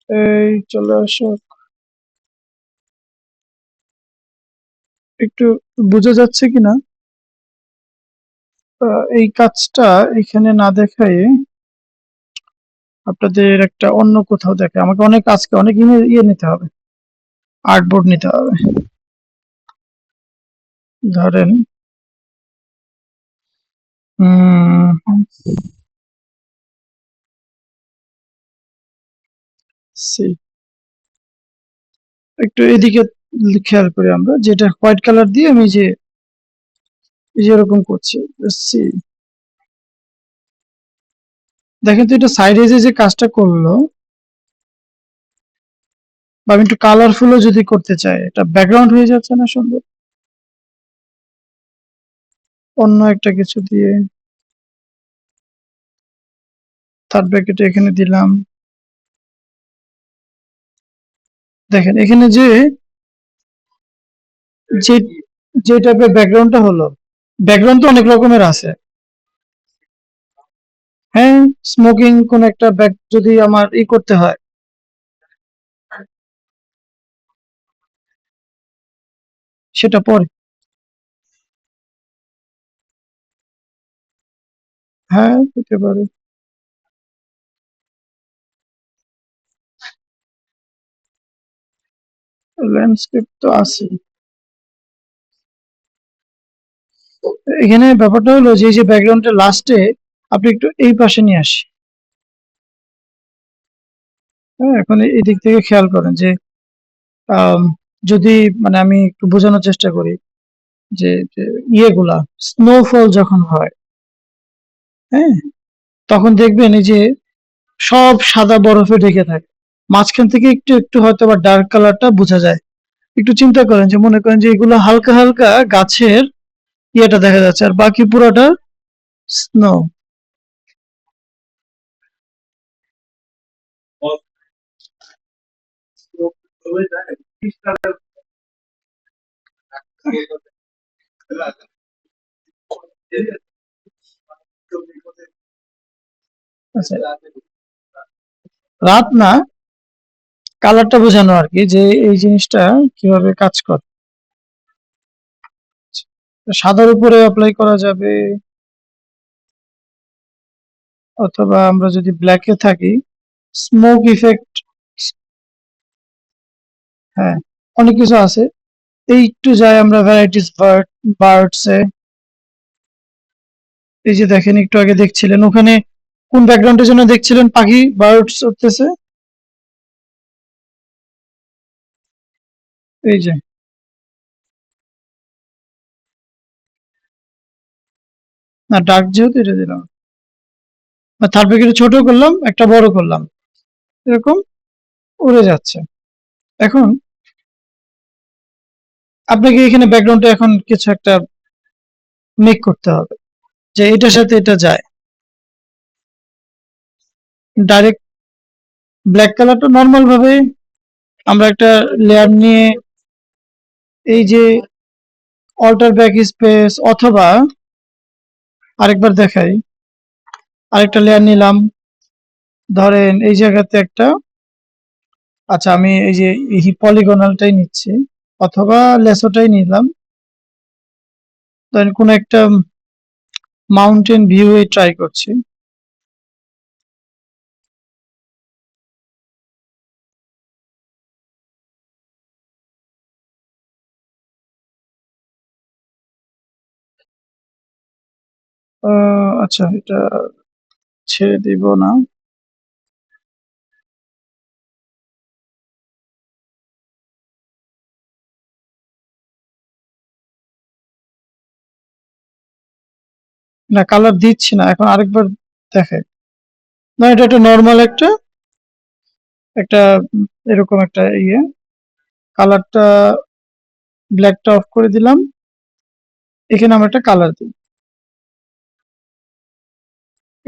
এই চলে আসো, একটু বোঝা যাচ্ছে কিনা। এই কাজটা এখানে না দেখাই আপনাদের একটা অন্য কোথাও দেখে, আমাকে অনেক আজকে অনেক ইয়ে নিতে হবে, আর্টবোর্ড নিতে হবে। ধরেন see, একটু এদিকে খেয়াল করি আমরা, যেটা হোয়াইট কালার দিয়ে আমি যে এই যে এরকম করছি। see, দেখেন তো এটা সাইডে যে কাজটা করলো, বা আমি একটু কালারফুলও যদি করতে চাই, এটা ব্যাকগ্রাউন্ড হয়ে যাচ্ছে না সুন্দর, অন্য একটা কিছু দিয়ে। থার্ড ব্র্যাকেটে এখানে দিলাম। দেখেন এখানে যে যে যে টাইপের ব্যাকগ্রাউন্ডটা হলো, ব্যাকগ্রাউন্ড তো অনেক রকমের আছে। হ্যাঁ, স্মোকিং কোন একটা ব্যাক যদি আমার করতে হয়, সেটা পরে। হ্যাঁ, হতে পারে। ল্যান্ডস্কেপ তো আছে। এখানে ব্যাপারটা হলো যে এই যে ব্যাকগ্রাউন্ডের লাস্টে আপনি একটু এই পাশে নিয়ে আসি। হ্যাঁ, এখন এই দিক থেকে খেয়াল করেন যে আম, যদি মানে আমি একটু বোঝানোর চেষ্টা করি যে ইয়েগুলা স্নোফল যখন হয়, হ্যাঁ, তখন দেখবেন এই যে সব সাদা বরফে ঢেকে থাকে, মাঝখান থেকে একটু একটু হয়তো বা ডার্ক কালারটা বোঝা যায়। একটু চিন্তা করেন যে মনে করেন যে এগুলো হালকা হালকা গাছের ইয়েটা দেখা যাচ্ছে, আর বাকি পুরোটা স্নো। আচ্ছা, রাত না, কালারটা বোঝানো আর কি, যে এই জিনিসটা কিভাবে কাজ করে। সাদার উপরে অ্যাপ্লাই করা যাবে, অথবা আমরা যদি ব্ল্যাকে থাকি, স্মোক ইফেক্ট, হ্যাঁ, অনেক কিছু আছে। এই একটু যাই আমরা ভ্যারাইটিস বার্ডস এ, এই যে দেখেন একটু আগে দেখছিলেন ওখানে কোন ব্যাকগ্রাউন্ডের জন্য দেখছিলেন পাখি বার্ডস উঠতেছে, এই যে, না ডার্ক যেহেতু এটা দিলাম, থার্ড ব্র্যাকেট ছোট করলাম, একটা বড় করলাম, এরকম উড়ে যাচ্ছে। এখন আপনাকে এখানে ব্যাকগ্রাউন্ডে এখন কিছু একটা মেক করতে হবে, যে এটার সাথে এটা যায়। ডাইরেক্ট ব্ল্যাক কালারটা নর্মাল ভাবে আমরা একটা লেয়ার নিয়ে এই যে অল্টার ব্যাক স্পেস, অথবা আরেকবার দেখাই। আরেকটা লেয়ার নিলাম, ধরেন এই জায়গাতে একটা, আচ্ছা আমি এই যে এই পলিগনালটাই নিচ্ছি, অথবা লেসোটাই নিলাম। ধরেন কোন একটা মাউন্টেন ভিউ ট্রাই করছি। আচ্ছা এটা ছেড়ে দিব না। না কালার দিচ্ছি না, এখন আরেকবার দেখাই। না এটা একটা নর্মাল একটা একটা এরকম একটা কালারটা, ব্ল্যাকটা অফ করে দিলাম, এখানে আমরা একটা কালার দিই,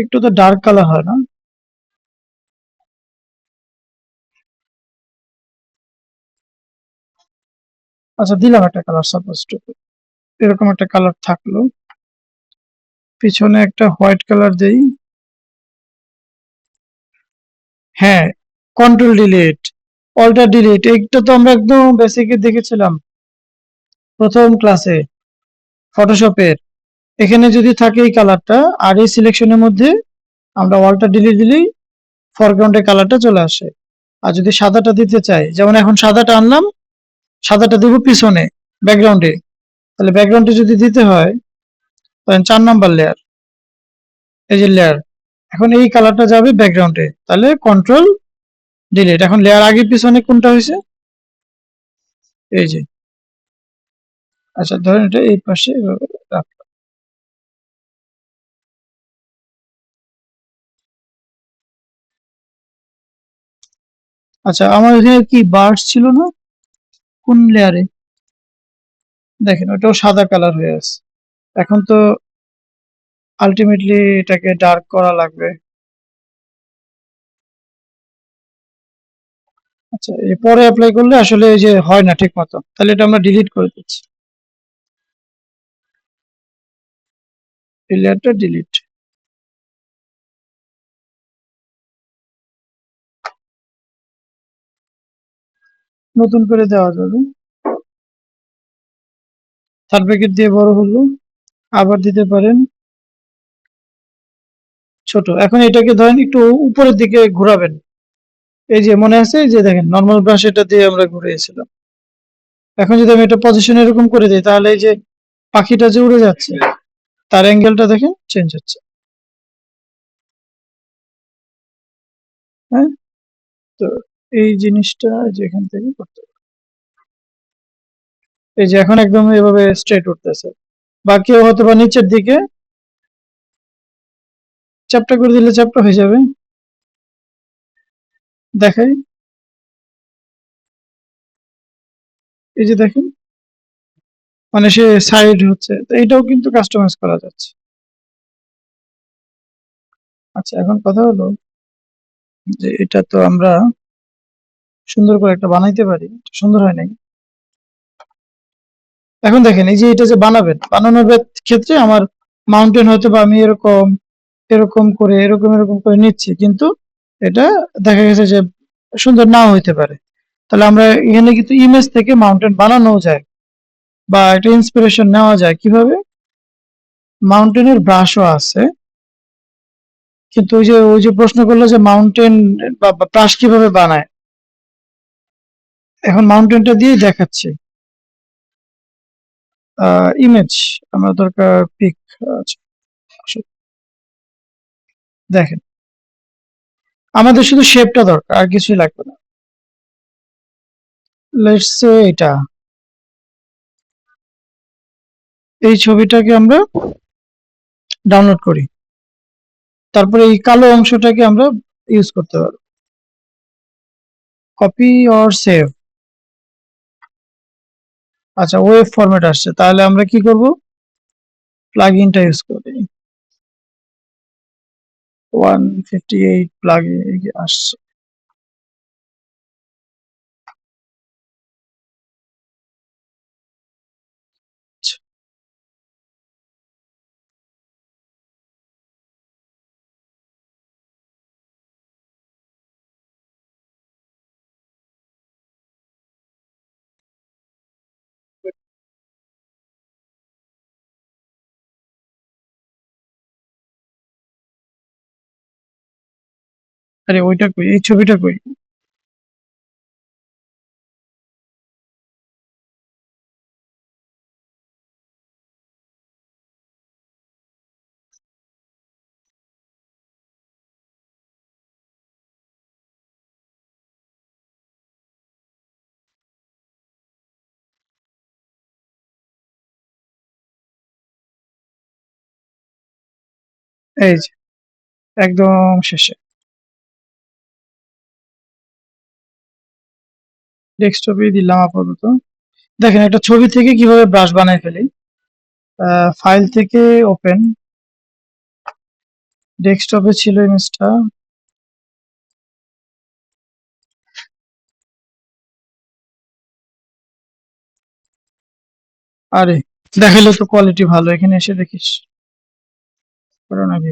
একটু তো ডার্ক কালার হয় না? আচ্ছা দিলাম একটা কালার, সাপোজ এরকম একটা কালার থাকলো, পিছনে একটা হোয়াইট কালার দেই। হ্যাঁ, কন্ট্রোল ডিলিট, অল্টার ডিলিট, এইটা তো আমরা একদম বেসিকে দেখেছিলাম প্রথম ক্লাসে ফটোশপের। এখানে যদি থাকে এই কালারটা, আর এই সিলেকশনের মধ্যে আমরা অল্টার ডিলিট দিলেই ফরগ্রাউন্ডের কালারটা চলে আসে। আর যদি সাদাটা দিতে চাই, যেমন এখন সাদাটা আনলাম, সাদাটা দেবো পিছনে ব্যাকগ্রাউন্ডে, তাহলে ব্যাকগ্রাউন্ডে যদি দিতে হয়, ধরেন 4 নাম্বার লেয়ার, এই যে লেয়ার, এখন এই কালারটা যাবে ব্যাকগ্রাউন্ডে, তাহলে কন্ট্রোল ডিলিট। এখন লেয়ার আগে পিছনে কোনটা হয়েছে, এই যে। আচ্ছা ধরেন এটা এই পাশে এভাবে রাখলাম। আচ্ছা আমার এখানে কি বার্ডস ছিল না কোন লেয়ারে, দেখেন ওটাও সাদা কালার হয়ে আছে। এখন তো আলটিমেটলি এটাকে ডার্ক করা লাগবে। আচ্ছা এই পরে অ্যাপ্লাই করলে আসলে এই যে হয় না ঠিক মতো, তাহলে এটা আমরা ডিলিট করে দিচ্ছি, এই লেয়ারটা ডিলিট। নতুন করে দেওয়া যাবে, থার্ড ব্র্যাকেট দিয়ে বড় হলো, আবার দিতে পারেন ছোট। এখন এটাকে ধরেন একটু উপরের দিকে ঘোরাবেন, এই যে মনে আছে এই যে দেখেন নর্মাল ব্রাশ এটা দিয়ে আমরা ঘুরিয়েছিলাম। এখন যদি আমি এটা পজিশন এরকম করে দিই, তাহলে এই যে পাখিটা যে উড়ে যাচ্ছে, তার অ্যাঙ্গেলটা দেখেন চেঞ্জ হচ্ছে। হ্যাঁ, তো এই জিনিসটা যেখান থেকে করতে হবে, এই যে এখন একদম এভাবে স্ট্রেট উঠতেছে। বা কেউ হয়তো বা নিচের দিকে চ্যাপ্টা করে দিলে চ্যাপ্টা হয়ে যাবে, দেখাই। এই যে দেখেন, মানে সে সাইড হচ্ছে, তো এইটাও কিন্তু কাস্টমাইজ করা যাচ্ছে। আচ্ছা এখন কথা হলো যে এটা তো আমরা সুন্দর করে একটা বানাইতে পারি, সুন্দর হয় নাই। এখন দেখেন এই যে এটা যে বানাবেন, বানানোর ক্ষেত্রে আমার মাউন্টেন হয়তো বা আমি এরকম এরকম করে এরকম এরকম করে নিচ্ছি, কিন্তু এটা দেখা গেছে যে সুন্দর নাও হইতে পারে। তাহলে আমরা এখানে কিন্তু ইমেজ থেকে মাউন্টেন বানানো যায়, বা একটা ইন্সপিরেশন নেওয়া যায় কিভাবে, মাউন্টেনের ব্রাশও আছে। কিন্তু ওই যে প্রশ্ন করলো যে মাউন্টেন বা ব্রাশ কিভাবে বানায়, এখন মাউন্টেনটা দিয়ে দেখাচ্ছি। ইমেজ আমরা দরকার পিক, আচ্ছা দেখেন আমাদের শুধু শেপটা দরকার, আর কিছুই লাগবে না। লেটস সে এটা, এই ছবিটাকে আমরা ডাউনলোড করি, তারপরে এই কালো অংশটাকে আমরা ইউজ করতে পারবো, কপি অর সেভ। আচ্ছা ওয়েব ফরম্যাট আসছে, তাহলে আমরা কি করব, প্লাগইনটা ইউজ করি, 158 প্লাগইন আসছে। আরে ওইটা কই, এই ছবিটা কই? এই যে একদম শেষে ডেস্কটপে দিলাম আপাতত। দেখেন একটা ছবি থেকে কিভাবে ব্রাশ বানায় ফেলি। ফাইল থেকে ওপেন, ডেস্কটপে ছিল ইমেজটা। আরে দেখাইলো তো কোয়ালিটি ভালো, এখানে এসে দেখিস। করো নাকি?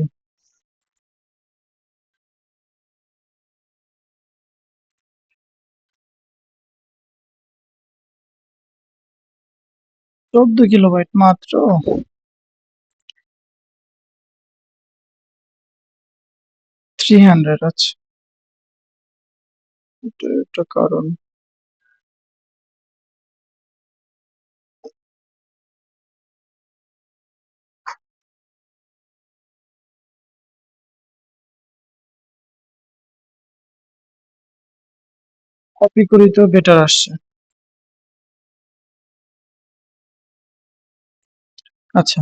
14 কিলোবাইট মাত্র? 300, আচ্ছা। এটা একটা কারণ। কপি করি তো বেটার আসছে। আচ্ছা,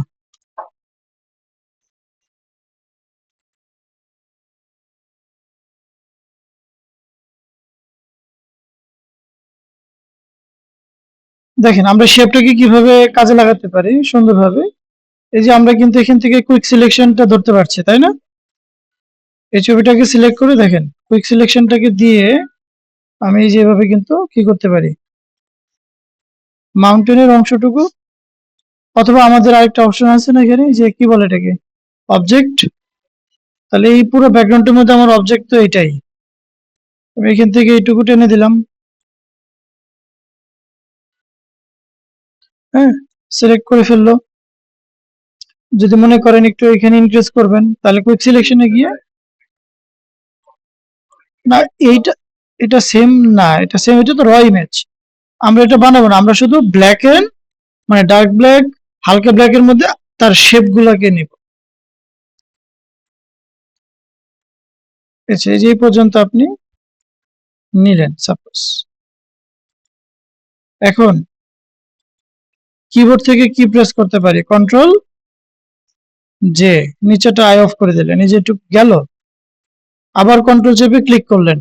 দেখেন আমরা শেপটাকে কিভাবে কাজে লাগাতে পারি সুন্দরভাবে। এই যে আমরা কিন্তু এখান থেকে কুইক সিলেকশনটা ধরতে পারছি, তাই না? এই ছবিটাকে সিলেক্ট করে দেখেন, কুইক সিলেকশনটাকে দিয়ে আমি এই যে এভাবে কিন্তু কি করতে পারি, মাউন্টেনের অংশটুকু, অথবা আমাদের আরেকটা অপশন আছে না এখানে, যে কি বলে এটাকে, অবজেক্ট। তাহলে এই পুরো ব্যাকগ্রাউন্ডের মধ্যে আমার অবজেক্ট তো এটাই। আমি এখান থেকে এইটুকু টেনে দিলাম। হ্যাঁ, সিলেক্ট করে ফেললো। যদি মনে করেন একটু এখানে ইনক্রিজ করবেন, তাহলে কুইক সিলেকশনে গিয়ে, না এইটা, এটা সেম না, এটা সেম, এটা তো র ইমেজ। আমরা এটা বানাবো না, আমরা শুধু ব্ল্যাক এন্ড মানে ডার্ক ব্ল্যাক, হালকা ব্ল্যাকের মধ্যে তার শেপ গুলাকে নিব। আচ্ছা, এই যে এই পর্যন্ত আপনি নিলেন সাপোজ। এখন কিবোর্ড থেকে কি প্রেস করতে পারি, কন্ট্রোল জে, নিচেটা আই অফ করে দিলেন, এই যে একটু গেল, আবার কন্ট্রোল চেপে ক্লিক করলেন।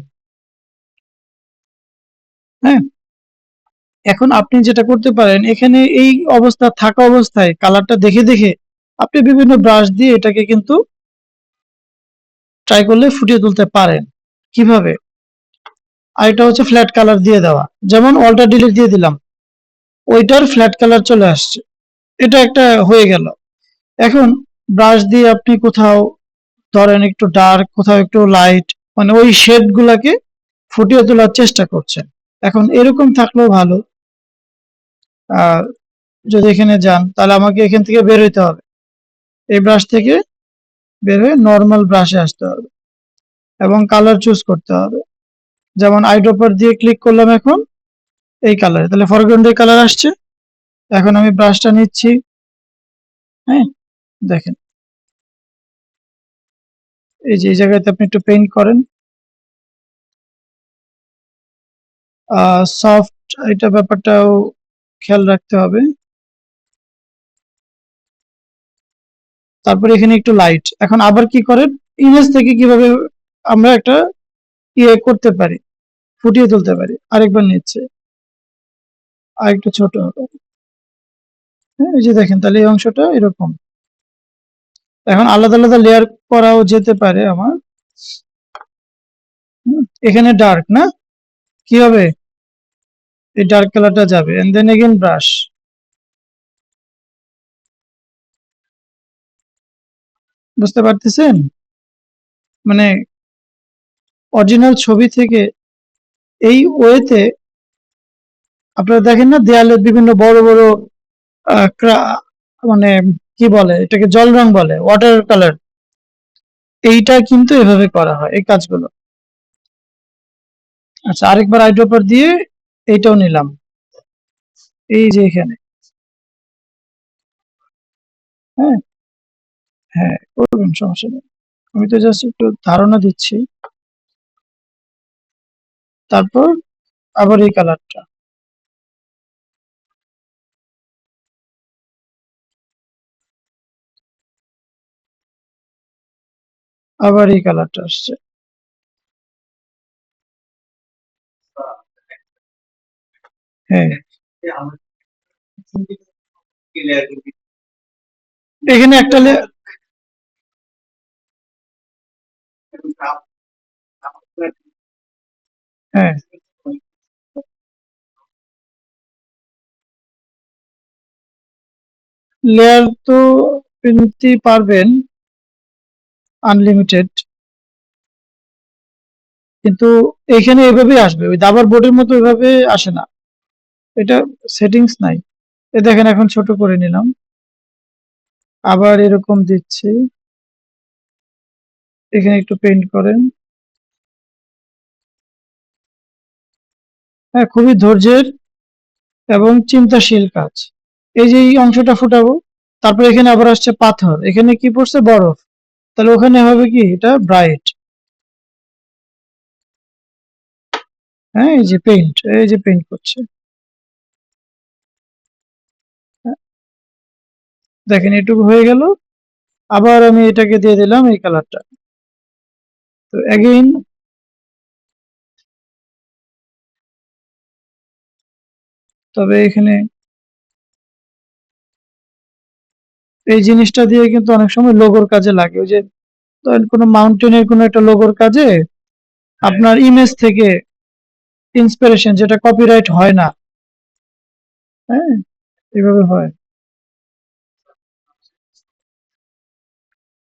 হ্যাঁ, এখন আপনি যেটা করতে পারেন, এখানে এই অবস্থা থাকা অবস্থায় কালারটা দেখে দেখে আপনি বিভিন্ন ব্রাশ দিয়ে এটাকে কিন্তু ট্রাই করলে ফুটিয়ে তুলতে পারেন। কিভাবে? আর এটা হচ্ছে ফ্ল্যাট কালার দিয়ে দেওয়া, যেমন অল্টার ডিলিট দিয়ে দিলাম, ওইটার ফ্ল্যাট কালার চলে আসছে। এটা একটা হয়ে গেল। এখন ব্রাশ দিয়ে আপনি কোথাও ধরেন একটু ডার্ক, কোথাও একটু লাইট, মানে ওই শেড গুলাকে ফুটিয়ে তোলার চেষ্টা করছেন। এখন এরকম থাকলেও ভালো। আর যদি এখানে যান, তাহলে আমাকে এখান থেকে বের হইতে হবে, এই ব্রাশ থেকে বের হয়ে নর্মাল ব্রাশে আসতে হবে এবং কালার চুজ করতে হবে। যেমন আইড্রপার দিয়ে ক্লিক করলাম এখন এই কালারে, তাহলে ফরগ্রাউন্ডের কালার আসছে। এখন আমি ব্রাশটা নিচ্ছি। হ্যাঁ, দেখেন এই যে এই জায়গাতে আপনি একটু পেইন্ট করেন, সফট, এটা ব্যাপারটাও খেয়াল রাখতে হবে। তারপরে এখানে একটু লাইট। এখন আবার কি করেন, ইমেজ থেকে কিভাবে আমরা একটা ইয়ে করতে পারি, ফুটিয়ে তুলতে পারি। আরেকবার নিচ্ছে, আর একটু ছোট হবে। হ্যাঁ, এই যে দেখেন, তাহলে এই অংশটা এরকম। এখন আলাদা আলাদা লেয়ার করাও যেতে পারে আমার। এখানে ডার্ক না, কি হবে, এই ডার্ক কালারটা যাবে, এন্ড দেন এগেইন ব্রাশ। বুঝতে পারতেছেন? মানে অরিজিনাল ছবি থেকে এই ওয়েতে আপনারা দেখেন না, দেয়ালে বিভিন্ন বড় বড় মানে কি বলে এটাকে, জল রং বলে, ওয়াটার কালার, এইটা কিন্তু এভাবে করা হয় এই কাজগুলো। আচ্ছা, আরেকবার আইড্রপার দিয়ে এইটাও নিলাম, এই যে এখানে। হ্যাঁ, হ্যাঁ, করবেন, সমস্যা নেই। আমি তো জাস্ট একটু ধারণা দিচ্ছি। তারপর আবার এই কালারটা, আবার এই কালারটা আসছে। হ্যাঁ, এখানে একটা হ্যাঁ, লেয়ার তো নিতেই পারবেন আনলিমিটেড, কিন্তু এখানে এভাবেই আসবে, ওই দাবার বোর্ডের মতো এভাবে আসে না, এটা সেটিংস নাই। এ দেখেন, এখন ছোট করে নিলাম, আবার এরকম দিচ্ছি, এখানে একটু পেইন্ট করেন। হ্যাঁ, খুবই ধৈর্যের এবং চিন্তাশীল কাজ। এই যে এই অংশটা ফুটাবো, তারপর এখানে আবার আসছে পাথর, এখানে কি পড়ছে, বরফ, তাহলে ওখানে হবে কি, এটা ব্রাইট। হ্যাঁ, এই যে পেইন্ট, এই যে পেইন্ট করছে। হ্যাঁ, দেখেন এটুকু হয়ে গেল, আবার আমি এটাকে দিয়ে দিলাম এই কালারটা। তো অ্যাগেইন তবে এখানে এই জিনিসটা দিয়ে কিন্তু অনেক সময় লোগোর কাজে লাগে, ওই যে ধরেন কোনো মাউন্টেনের কোনো একটা লোগোর কাজে আপনার ইমেজ থেকে ইন্সপিরেশন, যেটা কপিরাইট হয় না। হ্যাঁ, এভাবে হয়।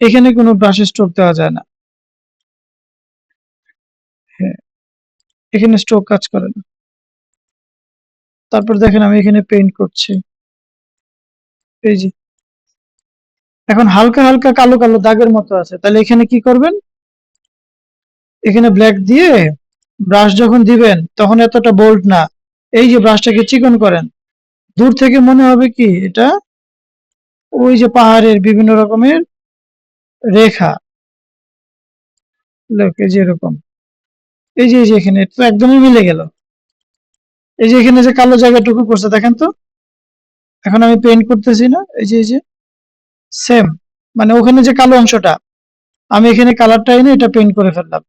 এখানে কোনো ব্রাশ স্ট্রোক দেওয়া যায় না। হ্যাঁ, এখানে স্ট্রোক কাজ করে না। তারপর দেখেন আমি এখানে পেইন্ট করছি, এই যে এখন হালকা হালকা কালো কালো দাগের মতো আছে, তাহলে এখানে কি করবেন, এখানে ব্ল্যাক দিয়ে ব্রাশ যখন দিবেন তখন এতটা বোল্ড না, এই যে ব্রাশটাকে চিকন করেন, দূর থেকে মনে হবে কি এটা ওই যে পাহাড়ের বিভিন্ন রকমের রেখা, লোক এই যে এরকম, এই যে এখানে তো একদমই মিলে গেল। এই যে এখানে যে কালো জায়গাটুকু করছে দেখেন তো, এখন আমি পেইন্ট করতেছি না, এই যে সেম, মানে ওখানে যে কালো অংশটা, আমি এখানে কালারটা এনে এটা পেইন্ট করে ফেললাম।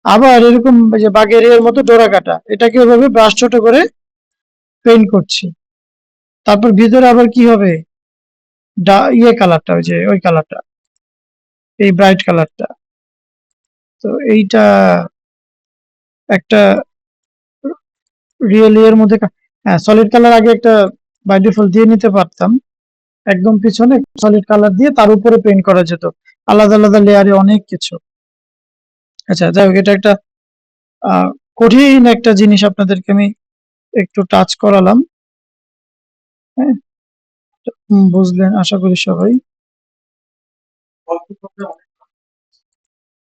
আবার এরকম এই যে বাঘের এর মতো ডোরা কাটা, এটাকে ওভাবে ব্রাশ ছোট করে পেইন্ট করছি। তারপর ভিতরে আবার কি হবে, ইয়ে কালারটা, ওই যে ওই কালারটা, এই ব্রাইট কালারটা। তো এইটা একটা রিয়েল এর মধ্যে হ্যাঁ, সলিড কালার আগে একটা বাই ডিফল্ট দিয়ে নিতে পারতাম, একদম পিছনে সলিড কালার দিয়ে তার উপরে পেইন্ট করা যেত, আলাদা আলাদা লেয়ারে অনেক কিছু। আচ্ছা, যাই হোক, এটা একটা আহ, কঠিন একটা জিনিস আপনাদেরকে আমি একটু টাচ করালাম। হ্যাঁ, বুঝলেন আশা করি সবাই।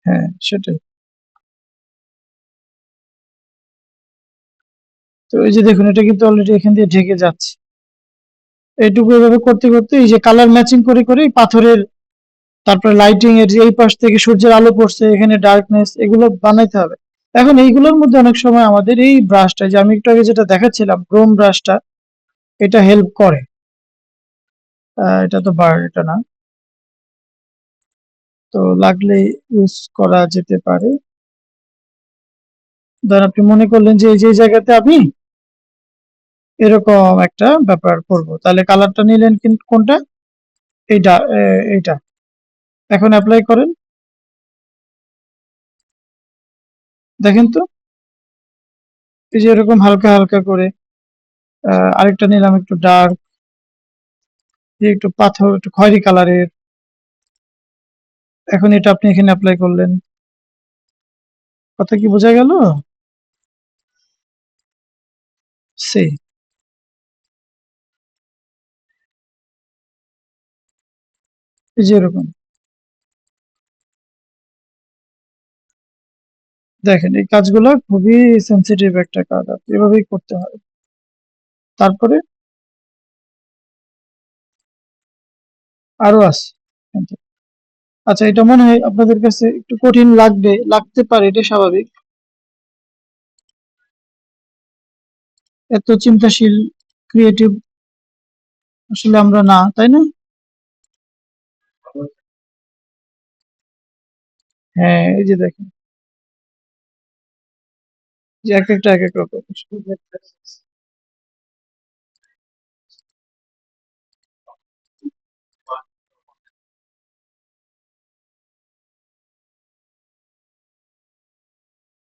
হ্যাঁ, সেটাই। তো এই যে দেখুন, এটা কিন্তু অলরেডি এখান দিয়ে ঢেকে যাচ্ছে, এইটুকু এভাবে করতে করতে এই যে কালার ম্যাচিং করে করে এই পাথরের, তারপরে লাইটিং এর যে এই পাশ থেকে সূর্যের আলো পড়ছে, এখানে ডার্কনেস, এগুলো বানাইতে হবে। এখন এইগুলোর মধ্যে অনেক সময় আমাদের এই ব্রাশটা, যে আমি একটু আগে যেটা দেখাচ্ছিলাম ক্রোম ব্রাশটা, এটা হেল্প করে। এটা তো বার, এটা না, তো লাগলে ইউজ করা যেতে পারে। ধর আপনি মনে করলেন যে এই যে এই জায়গাতে আমি এরকম একটা ব্যাপার করব, তাহলে কালারটা নিলেন কিন্তু কোনটা, এইটা, এইটা, এখন অ্যাপ্লাই করেন, দেখেন তো, এই যে এরকম হালকা হালকা করে আরেকটা নিলাম একটু ডার্ক, একটু পাথর, একটু খয়েরি কালারের, এখন এটা আপনি এখানে অ্যাপ্লাই করলেন, কথা কি বোঝা গেল? সেই, এই যে এরকম, দেখেন এই কাজগুলো খুবই সেনসিটিভ একটা কাজ, এভাবেই করতে হয়। তারপরে আরো আছে কিন্তু। আচ্ছা, এটা মনে হয় আপনাদের কাছে একটু কঠিন লাগতে পারে, এটা স্বাভাবিক। এত চিন্তাশীল, ক্রিয়েটিভ আসলে আমরা না, তাই না? হ্যাঁ, এই যে দেখেন, যে এক একটা এক এক রকম।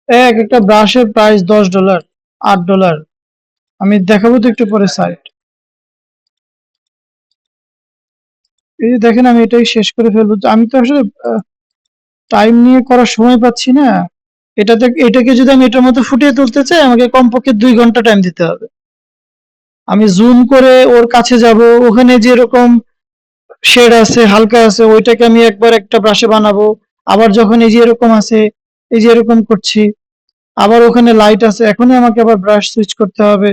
এক একটা ব্রাশের প্রাইস $10, $8। আমি দেখাবো তো একটু পরে সাইট। এই যে দেখেন, আমি এটাই শেষ করে ফেলবো। তো আমি তো আসলে টাইম নিয়ে করার সময় পাচ্ছি না। এটাকে যদি আমি এটার মতো ফুটিয়ে তুলতে চাই, আমাকে কমপক্ষে 2 ঘন্টা টাইম দিতে হবে। আমি জুম করে ওর কাছে যাব, ওখানে যেরকম শেড আছে, হালকা আছে, ওইটাকে আমি একবার একটা ব্রাশে বানাবো। আবার যখন এই যে এরকম আছে, এই যে এরকম করছি, আবার ওখানে লাইট আছে, এখনই আমাকে আবার ব্রাশ সুইচ করতে হবে,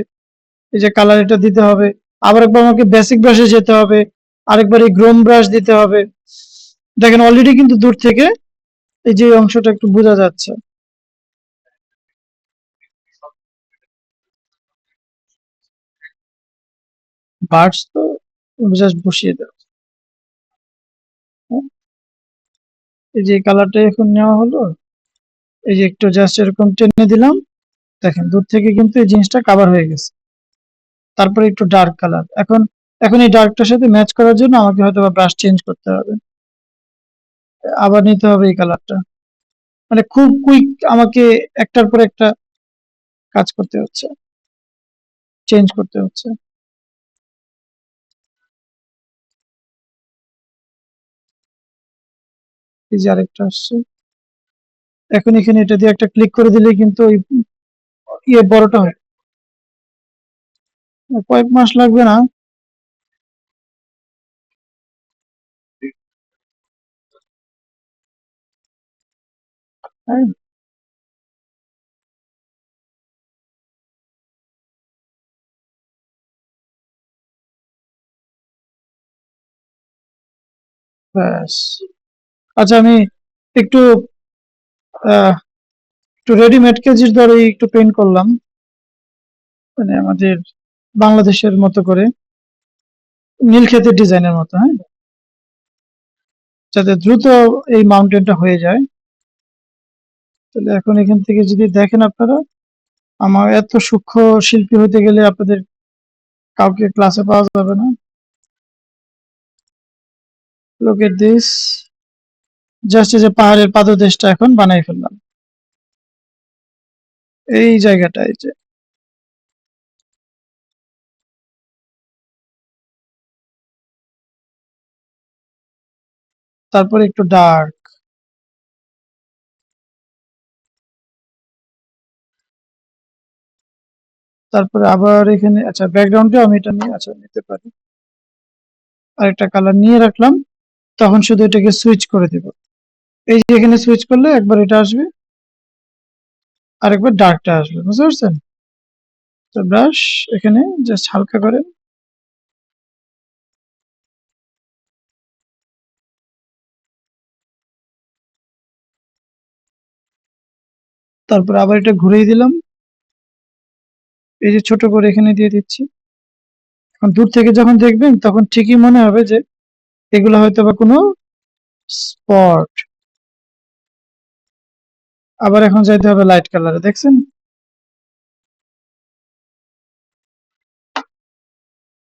এই যে কালার এটা দিতে হবে। আবার একবার আমাকে বেসিক ব্রাশে যেতে হবে, আরেকবার এই গ্রোম ব্রাশ দিতে হবে। দেখেন অলরেডি কিন্তু দূর থেকে এই যে অংশটা একটু বোঝা যাচ্ছে। বার্ডস তো জাস্ট বসিয়ে দেওয়া। হ্যাঁ? এই যে কালারটা এখন নেওয়া হলো, এই যে একটু জাস্ট এরকম টেনে দিলাম, দেখেন দূর থেকে কিন্তু এই জিনিসটা কাভার হয়ে গেছে। তারপরে একটু ডার্ক কালার, এখন এই ডার্কটার সাথে ম্যাচ করার জন্য আমাকে হয়তো বা ব্রাশ চেঞ্জ করতে হবে, আবার নিতে হবে এই কালারটা। মানে খুব কুইক আমাকে একটার পর একটা কাজ করতে হচ্ছে, চেঞ্জ করতে হচ্ছে। এই যে আরেকটা আসছে, এখন এখানে এটা দিয়ে একটা ক্লিক করে দিলে কিন্তু ওই বড়টা হয়। কয়েক মাস লাগবে না। হ্যাঁ, ব্যাস। আচ্ছা, আমি একটু আহ, একটু রেডিমেড কেজির ধরে একটু পেন্ট করলাম, মানে আমাদের বাংলাদেশের মতো করে, নীলক্ষেতের ডিজাইনের মতো, হ্যাঁ, যাতে দ্রুত এই মাউন্টেনটা হয়ে যায়। তাহলে এখন এখান থেকে যদি দেখেন আপনারা, আমার এত সূক্ষ্ম শিল্পী হতে গেলে আপনাদের কাউকে ক্লাসে পাওয়া যাবে না। লুক এট দিস, জাস্ট এই যে পাহাড়ের পাদদেশটা এখন বানাই ফেললাম, এই জায়গাটা, এই যে। তারপরে একটু ডার্ক, তারপরে আবার এখানে, আচ্ছা ব্যাকগ্রাউন্ডে আমি এটা নিয়ে, আচ্ছা নিতে পারি, আরেকটা কালার নিয়ে রাখলাম। তখন শুধু এটাকে সুইচ করে দিব। এই যে এখানে সুইচ করলে একবার এটা আসবে, আরেকবার ডার্কটা আসবে, বুঝতে পারছেন? তো ব্রাশ এখানে জাস্ট হালকা করে, তারপর আবার এটা ঘুরিয়ে দিলাম, এই যে ছোট করে এখানে দিয়ে দিচ্ছি। এখন দূর থেকে যখন দেখবেন তখন ঠিকই মনে হবে যে এগুলো হয়তো বা কোনো স্পট। আবার এখন যাইতে হবে লাইট কালারে, দেখছেন?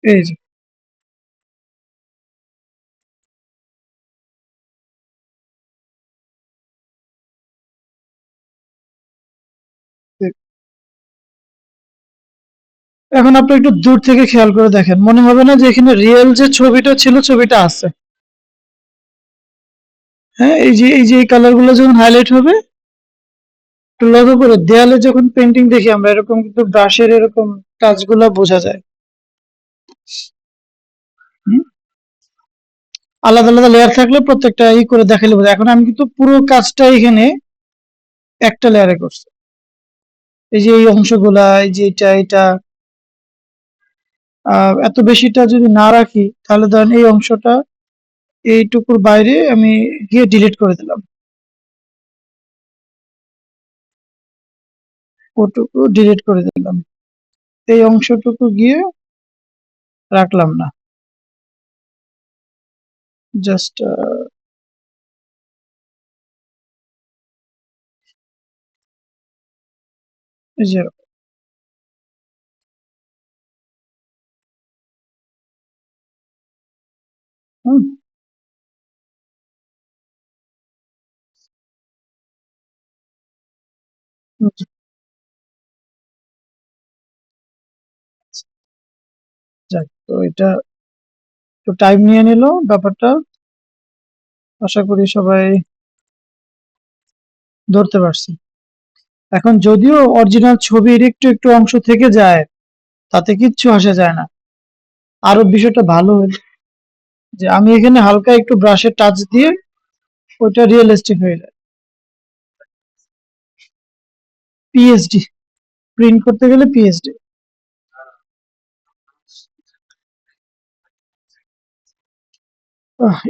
এই যে এখন আপনি একটু দূর থেকে খেয়াল করে দেখেন, মনে হবে না যে এখানে রিয়েল যে ছবিটা ছিল, ছবিটা আছে। হ্যাঁ, এই যে এই কালার গুলো যখন হাইলাইট হবে, একটু লক্ষ্য করে দেয়ালে যখন পেন্টিং দেখি আমরা, এরকম কিন্তু ব্রাশের এরকম টাচগুলা বোঝা যায়। হুম? আলাদা আলাদা লেয়ার থাকলে প্রত্যেকটা ই করে দেখালে বোঝা যায়। এখন আমি কিন্তু পুরো কাজটা এখানে একটা লেয়ারে করছে। এই যে এই অংশগুলা, এই যে এটা এত বেশিটা যদি না রাখি, তাহলে ধরেন এই অংশটা এইটুকুর বাইরে আমি গিয়ে ডিলিট করে দিলাম, ওটুকু ডিলিট করে দিলাম, এই অংশটুকু গিয়ে রাখলাম না, জাস্ট এই যে হুম, হুম, যাক, তো এটা একটু টাইম নিয়ে নিল ব্যাপারটা, আশা করি সবাই ধরতে পারছি। এখন যদিও অরিজিনাল ছবির একটু একটু অংশ থেকে যায়, তাতে কিচ্ছু আসা যায় না। আরো বিষয়টা ভালো হলো যে আমি এখানে হালকা একটু ব্রাশের টাচ দিয়ে ওটা রিয়েলিস্টিক হয়ে যায়। পিএইচডি, প্রিন্ট করতে গেলে পিএইচডি।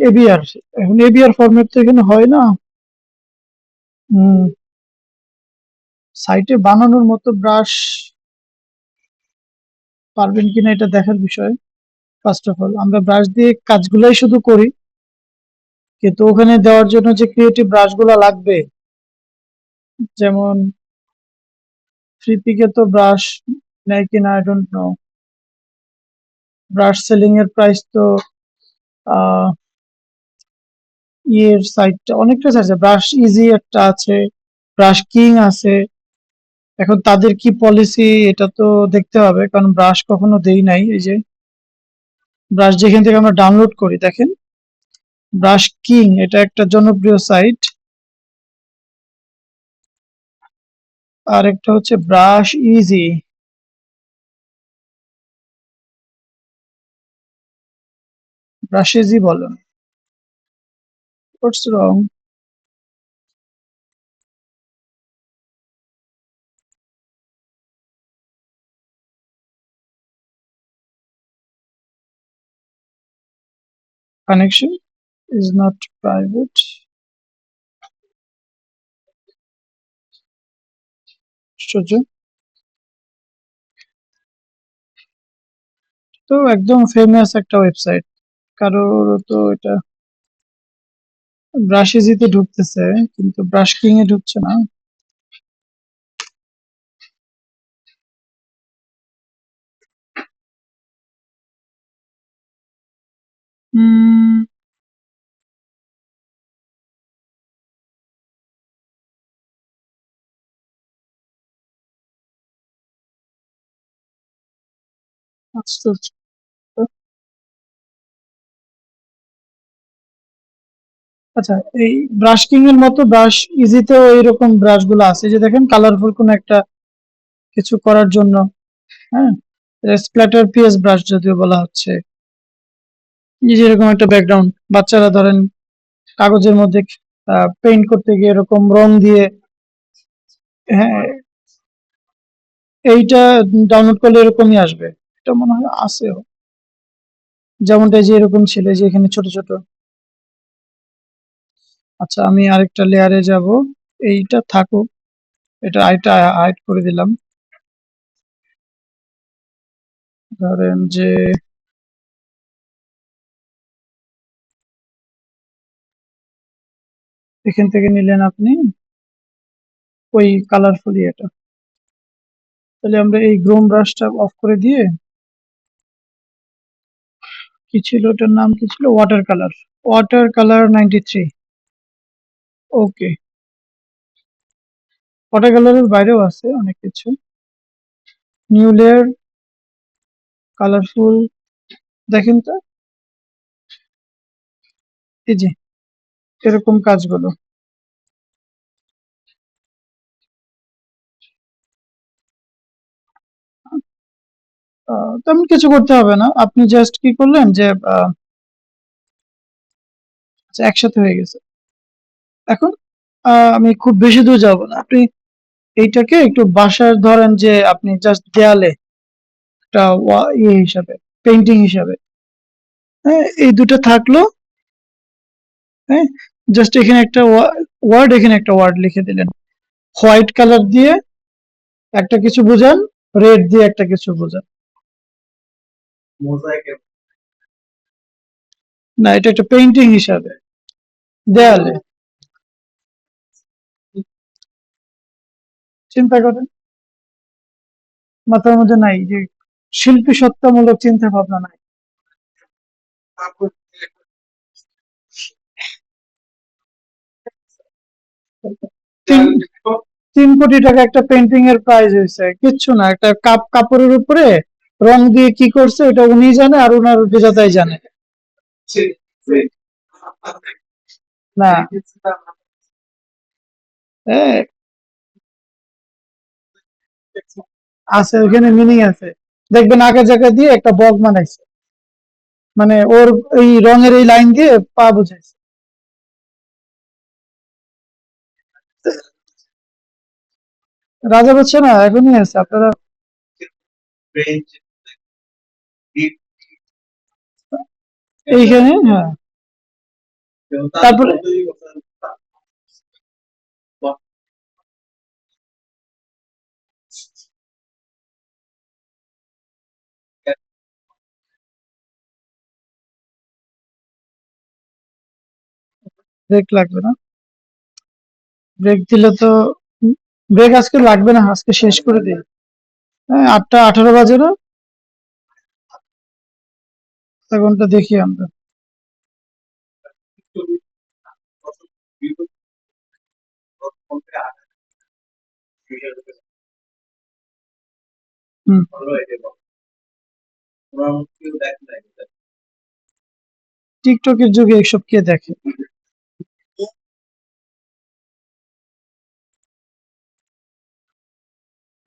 এবিআর, এখন এবিআর ফরম্যাট তো এখানে হয় না। সাইটে বানানোর মতো ব্রাশ পারবেন কিনা এটা দেখার বিষয়। ফার্স্ট অফ অল আমরা ব্রাশ দিয়ে কাজগুলাই শুধু করি, কিন্তু ওখানে দেওয়ার জন্য যে ক্রিয়েটিভ ব্রাশগুলো লাগবে, যেমন ফ্রিপিকে তো ব্রাশ নেয় কিনা I don't know, brush selling এর প্রাইস তো আহ ইয়ের সাইটটা অনেকটা আছে, ব্রাশ ইজি একটা আছে, ব্রাশ কিং আছে। এখন তাদের কি পলিসি এটা তো দেখতে হবে, কারণ ব্রাশ কখনো দেই নাই। এই যে ব্রাশ যেখান থেকে আমরা ডাউনলোড করি, দেখেন ব্রাশ কিং, এটা একটা জনপ্রিয় সাইট। আর একটা হচ্ছে ব্রাশ ইজি, ব্রাশ ইজি বলেন, হোয়াটস রং? কানেকশন ইজ নট প্রাইভেট, আশ্চর্য। তো একদম ফেমাস একটা ওয়েবসাইট, কারোর তো এটা ব্রাশ ইজিতে ঢুকতেছে, কিন্তু ব্রাশ কিং এ ঢুকছে না। উম, আশ্চর্য। আচ্ছা, এই ব্রাশ কিং এর মতো ব্রাশ ইজিতেও এইরকম ব্রাশ গুলো আছে, যে দেখেন কালারফুল কোন একটা কিছু করার জন্য, হ্যাঁ, স্প্ল্যাটার পিএস ব্রাশ যদিও বলা হচ্ছে, এই যে এরকম একটা ব্যাকগ্রাউন্ড, বাচ্চারা ধরেন কাগজের মধ্যে পেইন্ট করতে গিয়ে এরকম রং দিয়ে, হ্যাঁ, এইটা ডাউনলোড করলে এরকমই আসবে, এটা মনে হয় আছেও, যেমনটা এই যে এরকম ছিল, এই যে এখানে ছোট ছোট। আচ্ছা, আমি আরেকটা লেয়ারে যাব, এইটা থাকুক, এটা হাইড করে দিলাম। ধরেন যে এখান থেকে নিলেন আপনি ওই কালারফুল ইয়েটা, তাহলে আমরা এই গ্রোম ব্রাশটা অফ করে দিয়ে, কি ছিল ওটার নাম, কি ছিল, ওয়াটার কালার, ওয়াটার কালার 93। ওকে, ওয়াটার কালারের বাইরেও আছে অনেক কিছু, নিউ লেয়ার, কালারফুল, দেখেন তো এই যে এরকম কাজগুলো। তেমন কিছু করতে হবে না, আপনি জাস্ট কি করলেন যে আচ্ছা, একসাথে হয়ে গেছে। এখন আমি খুব বেশি দূর যাব না। আপনি এইটাকে একটু বাসার ধরেন যে আপনি জাস্ট দেয়ালে একটা ইয়ে হিসাবে, পেইন্টিং হিসাবে, হ্যাঁ, এই দুটো থাকলো, হ্যাঁ, জাস্ট এখানে একটা ওয়ার্ড, এখানে একটা ওয়ার্ড লিখে দিলেন, হোয়াইট কালার দিয়ে একটা কিছু বোঝান, রেড দিয়ে একটা কিছু বোঝান। না, এটা একটা পেইন্টিং হিসাবে দেয়ালে। চিন্তা করেন, মাথার মধ্যে নাই যে শিল্পী সত্তামূলক চিন্তা ভাবনা নাই। তিন 3 কোটি টাকা একটা পেন্টিং এর প্রাইস হয়েছে, কিচ্ছু না, একটা কাপড়ের উপরে রং দিয়ে কি করছে ওটা উনি জানে আর ওনার বিধাতাই জানে। না, হ্যাঁ, আছে, ওখানে মিনিং আছে। দেখবেন আঁকা জায়গা দিয়ে একটা বগ বানাইছে, মানে ওর এই রঙের এই লাইন দিয়ে পা বুঝাইছে। রাজা বলছে না, এখনই আছে, আপনারা এইখানে, হ্যাঁ। তারপরে ব্রেক লাগবে না, ব্রেক দিলে তো, ব্রেক আজকে লাগবে না, আজকে শেষ করে দিই। হ্যাঁ, 8টা 18 বাজে না, তখনটা দেখি আমরা। হুম, টিকটকের যুগে এসব কে দেখে?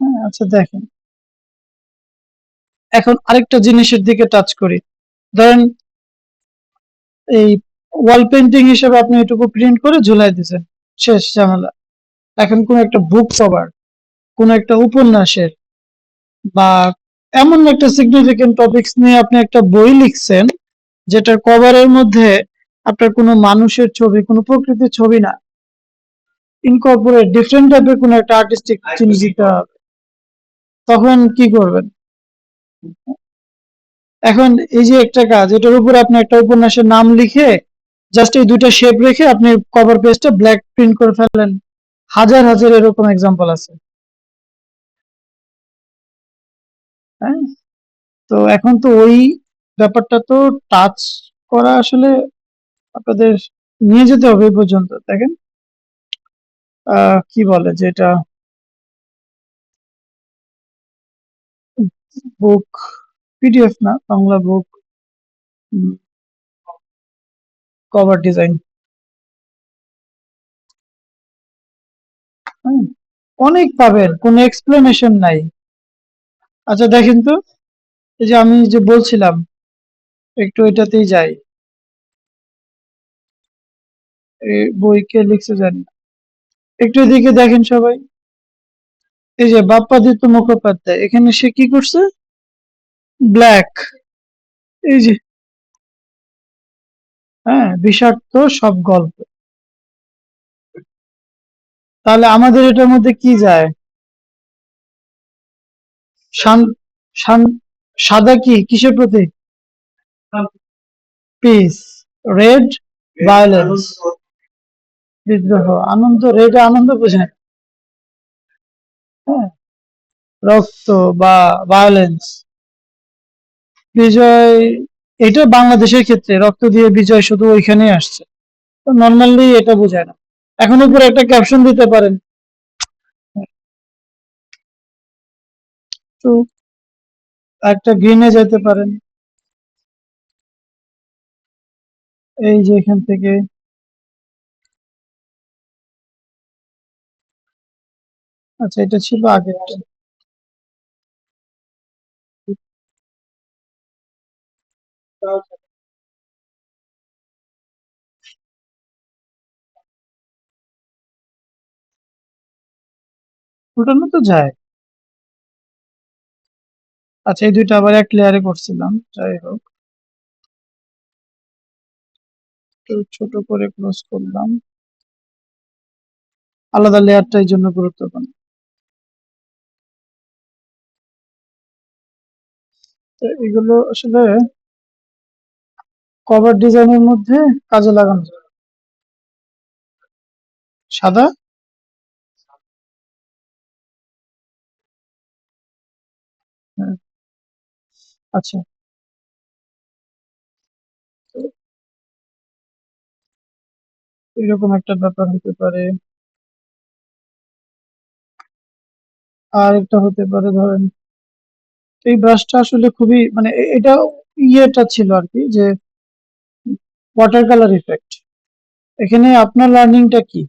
হ্যাঁ, আচ্ছা দেখেন, এখন আরেকটা জিনিসের দিকে টাচ করি। ধরেন এই ওয়াল পেন্টিং হিসেবে আপনি এটুকু প্রিন্ট করে ঝুলাই দিয়েছেন, শেষ ঝামেলা। এখন কোন একটা বুক কভার, কোন একটা উপন্যাসের বা এমন একটা সিগনিফিকেন্ট টপিকস নিয়ে আপনি একটা বই লিখছেন, যেটার কভারের মধ্যে আপনার কোনো মানুষের ছবি, কোনো প্রকৃতির ছবি না, ইনকর্পোরেট ডিফারেন্ট টাইপের কোনো একটা আর্টিস্টিক জিনিস দিতে হবে, তখন কি করবেন? এখন এই যে একটা কাজ, এটার উপরে আপনি একটা উপন্যাসের নাম লিখে জাস্ট এই দুইটা শেপ রেখে আপনি কভার পেজটা ব্ল্যাক প্রিন্ট করে ফেলেন, হাজার হাজার এরকম এক্সাম্পল আছে। হ্যাঁ, তো এখন তো ওই ব্যাপারটা তো টাচ করা আসলে আপনাদের নিয়ে যেতে হবে এই পর্যন্ত। দেখেন কি বলে যে এটা বুক, পিডিএফ না, বাংলা বুক কভার ডিজাইন। অনেক পাবেন, কোনো এক্সপ্লেনেশন নাই। আচ্ছা দেখেন তো, এই যে আমি যে বলছিলাম, একটু এটাতেই যাই, এই বই কে লিখছে জানি না। একটু এদিকে দেখেন সবাই, এই যে বাপ্পাদিত্য মুখোপাধ্যায়, এখানে সে কি করছে? ব্ল্যাক, এই যে, হ্যাঁ, বিষাক্ত সব গল্প। তাহলে আমাদের এটার মধ্যে কি যায়? শান- শান- সাদা কি কিসের প্রতীক? পিস, রেড ভায়োলেন্স, বিদ্রোহ, আনন্দ, রেড আনন্দ বোঝায়, হ্যাঁ, রক্ত বা ভায়োলেন্স, বিজয়, এটা বাংলাদেশের ক্ষেত্রে রক্ত দিয়ে বিজয় শুধু ওইখানেই আসছে, নর্মালি এটা বোঝায় না। এখন উপরে একটা ক্যাপশন দিতে পারেন, তো একটা গ্রিনে যেতে পারেন, এই যে এখান থেকে, আচ্ছা এটা ছিল আগেরটা। উল্টানো তো যায়। আচ্ছা, এই দুইটা আবার এক লেয়ারে করছিলাম, যাই হোক। একটু ছোট করে ক্লোজ করলাম, আলাদা লেয়ারটা এই জন্য গুরুত্বপূর্ণ। তো এগুলো আসলে কভার ডিজাইনের মধ্যে কাজে লাগানো যায়। সাদা। হ্যাঁ, আচ্ছা। তো এরকম একটা ব্যাপার হতে পারে। আর একটা হতে পারে, ধরেন এই ব্রাশটা আসলে খুবই মানে এটা ইয়েটা ছিল আর কি, যে ওয়াটার কালার ইফেক্ট। এখানে আপনার লার্নিংটা কি?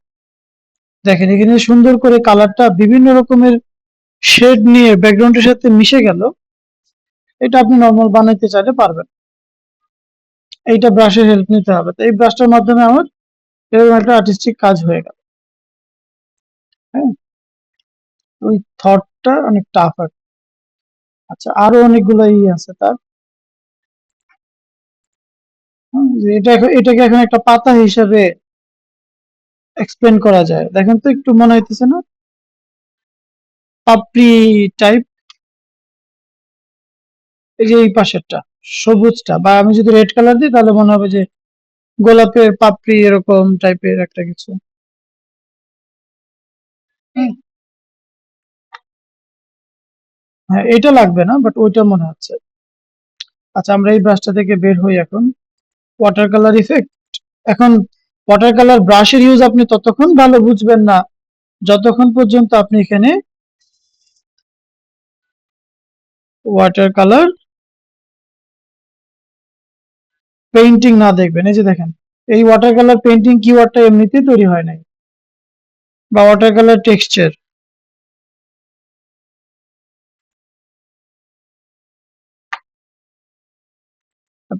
দেখেন এখানে সুন্দর করে কালারটা বিভিন্ন রকমের শেড নিয়ে ব্যাকগ্রাউন্ডের সাথে মিশে গেল। এটা আপনি নর্মাল বানাইতে চাইলে পারবেন। এইটা ব্রাশের হেল্প নিতে হবে। তো এই ব্রাশটার মাধ্যমে আমার এরকম একটা আর্টিস্টিক কাজ হয়ে গেল। হ্যাঁ, ওই থটটা অনেক টাফ আর কি। আচ্ছা, আরো অনেকগুলো আছে তার। যে এটাকে এখন একটা পাতা হিসাবে এক্সপ্লেন করা যায়। দেখেন তো, একটু মনে হইতেছে না পাপড়ি টাইপ? এই যে এই পাশেরটা সবুজটা, বা আমি যদি রেড কালার দিই তাহলে মনে হবে যে গোলাপের পাপড়ি এরকম টাইপের একটা কিছু। হুম, হ্যাঁ, এটা লাগবে না, বাট ওইটা মনে হচ্ছে। আচ্ছা, আমরা এই ব্রাশটা থেকে বের হই এখন। Water colour effect. এখন ওয়াটার কালার ব্রাশের ইউজ আপনি ততক্ষণ ভালো বুঝবেন না যতক্ষণ পর্যন্ত আপনি এখানে ওয়াটার কালার পেইন্টিং না দেখবেন। এই যে দেখেন, এই ওয়াটার কালার পেইন্টিং কিওয়ার্ডটা এমনিতেই তৈরি হয় নাই, বা ওয়াটার কালার টেক্সচার।